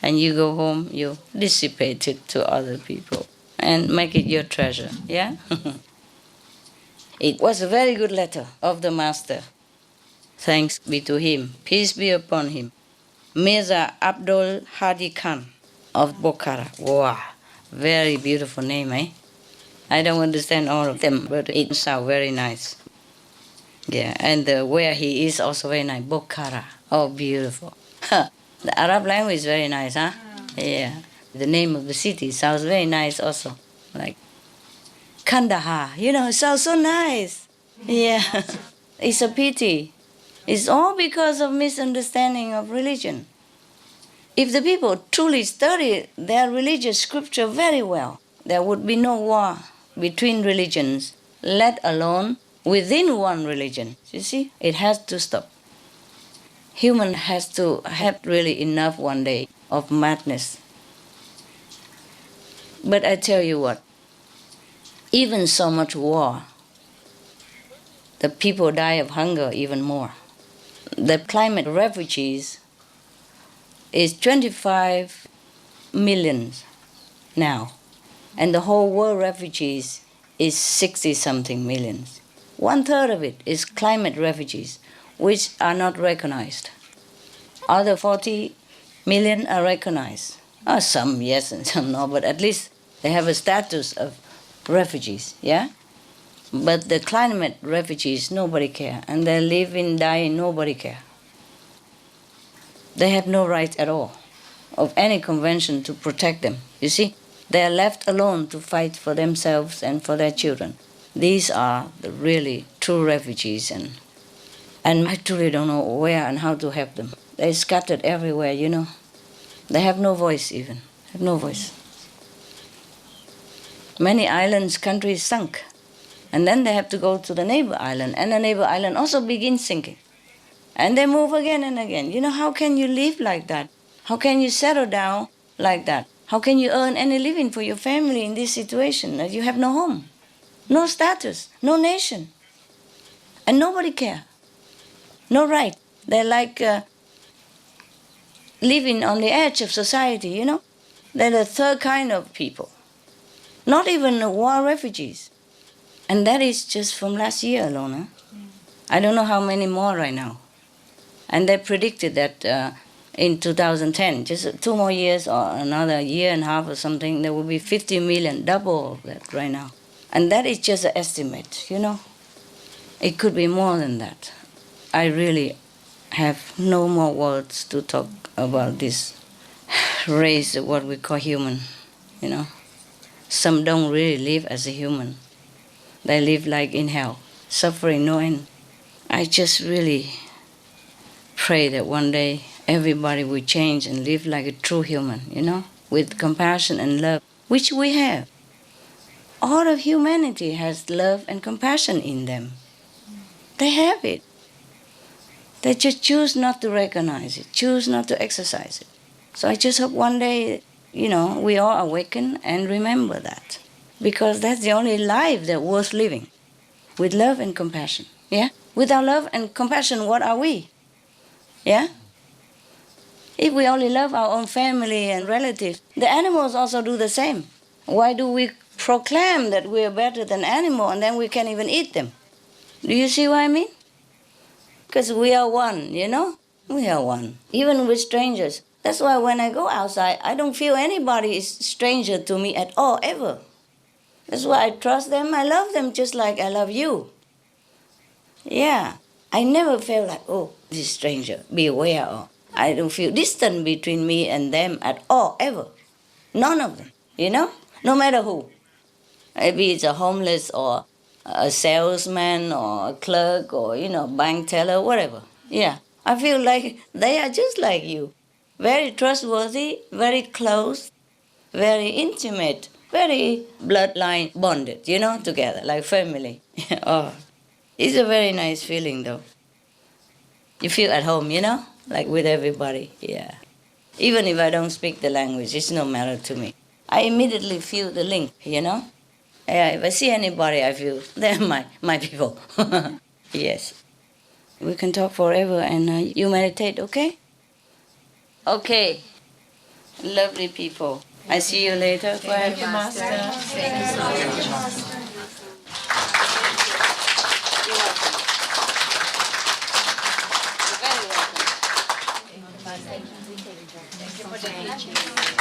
And you go home, you dissipate it to other people and make it your treasure, yeah? It was a very good letter of the Master. Thanks be to him. Peace be upon him. Mirza Abdul-Hadi Khan of Bukhara. Wow, very beautiful name, eh? I don't understand all of them, but it sounds very nice. Yeah, and where he is also very nice. Bukhara. Oh, beautiful. The Arab language is very nice, huh? Yeah. The name of the city sounds very nice also. Like Kandahar, it sounds so nice. Yeah. It's a pity. It's all because of misunderstanding of religion. If the people truly study their religious scripture very well, there would be no war between religions, let alone within one religion. You see, it has to stop. Human has to have really enough one day of madness. But I tell you what, even so much war, the people die of hunger even more. The climate refugees is 25 million now, and the whole world refugees is 60-something millions. 1/3 of it is climate refugees, which are not recognized. Other 40 million are recognized. Some yes and some no, but at least they have a status of refugees, yeah? But the climate refugees, nobody care. And they live in dying, nobody care. They have no right at all of any convention to protect them. You see, they are left alone to fight for themselves and for their children. These are the really true refugees, and I truly don't know where and how to help them. They're scattered everywhere, They have no voice even, have no voice. Many islands, countries sunk. And then they have to go to the neighbor island, and the neighbor island also begins sinking. And they move again and again. How can you live like that? How can you settle down like that? How can you earn any living for your family in this situation that you have no home, no status, no nation, and nobody care, no right? They're like living on the edge of society, They're the third kind of people, not even war refugees. And that is just from last year alone. Huh? I don't know how many more right now. And they predicted that in 2010, just 2 more years or another year and a half or something, there will be 50 million, double of that right now. And that is just an estimate, you know. It could be more than that. I really have no more words to talk about this race, what we call human, you know. Some don't really live as a human. They live like in hell, suffering no end. I just really pray that one day everybody will change and live like a true human, you know, with compassion and love, which we have. All of humanity has love and compassion in them. They have it. They just choose not to recognize it, choose not to exercise it. So I just hope one day, you know, we all awaken and remember that. Because that's the only life that's worth living, with love and compassion, yeah? Without love and compassion, what are we? Yeah? If we only love our own family and relatives, the animals also do the same. Why do we proclaim that we are better than animals and then we can't even eat them? Do you see what I mean? Because we are one, you know? We are one, even with strangers. That's why when I go outside, I don't feel anybody is stranger to me at all, ever. That's why I trust them, I love them just like I love you. Yeah, I never felt like, oh, this stranger, be aware of. I don't feel distance between me and them at all, ever. None of them, you know? No matter who. Maybe it's a homeless or a salesman or a clerk or, you know, bank teller, whatever. Yeah, I feel like they are just like you. Very trustworthy, very close, very intimate, very bloodline bonded, you know, together, like family. Oh, it's a very nice feeling, though. You feel at home, you know, like with everybody, yeah. Even if I don't speak the language, it's no matter to me. I immediately feel the link, you know. Yeah, if I see anybody, I feel they're my people. Yes. We can talk forever and you meditate, okay? Okay. Lovely people. I see you later. Thank you, Master. Thank you so much. You're welcome. You're very welcome. Thank you for the teaching.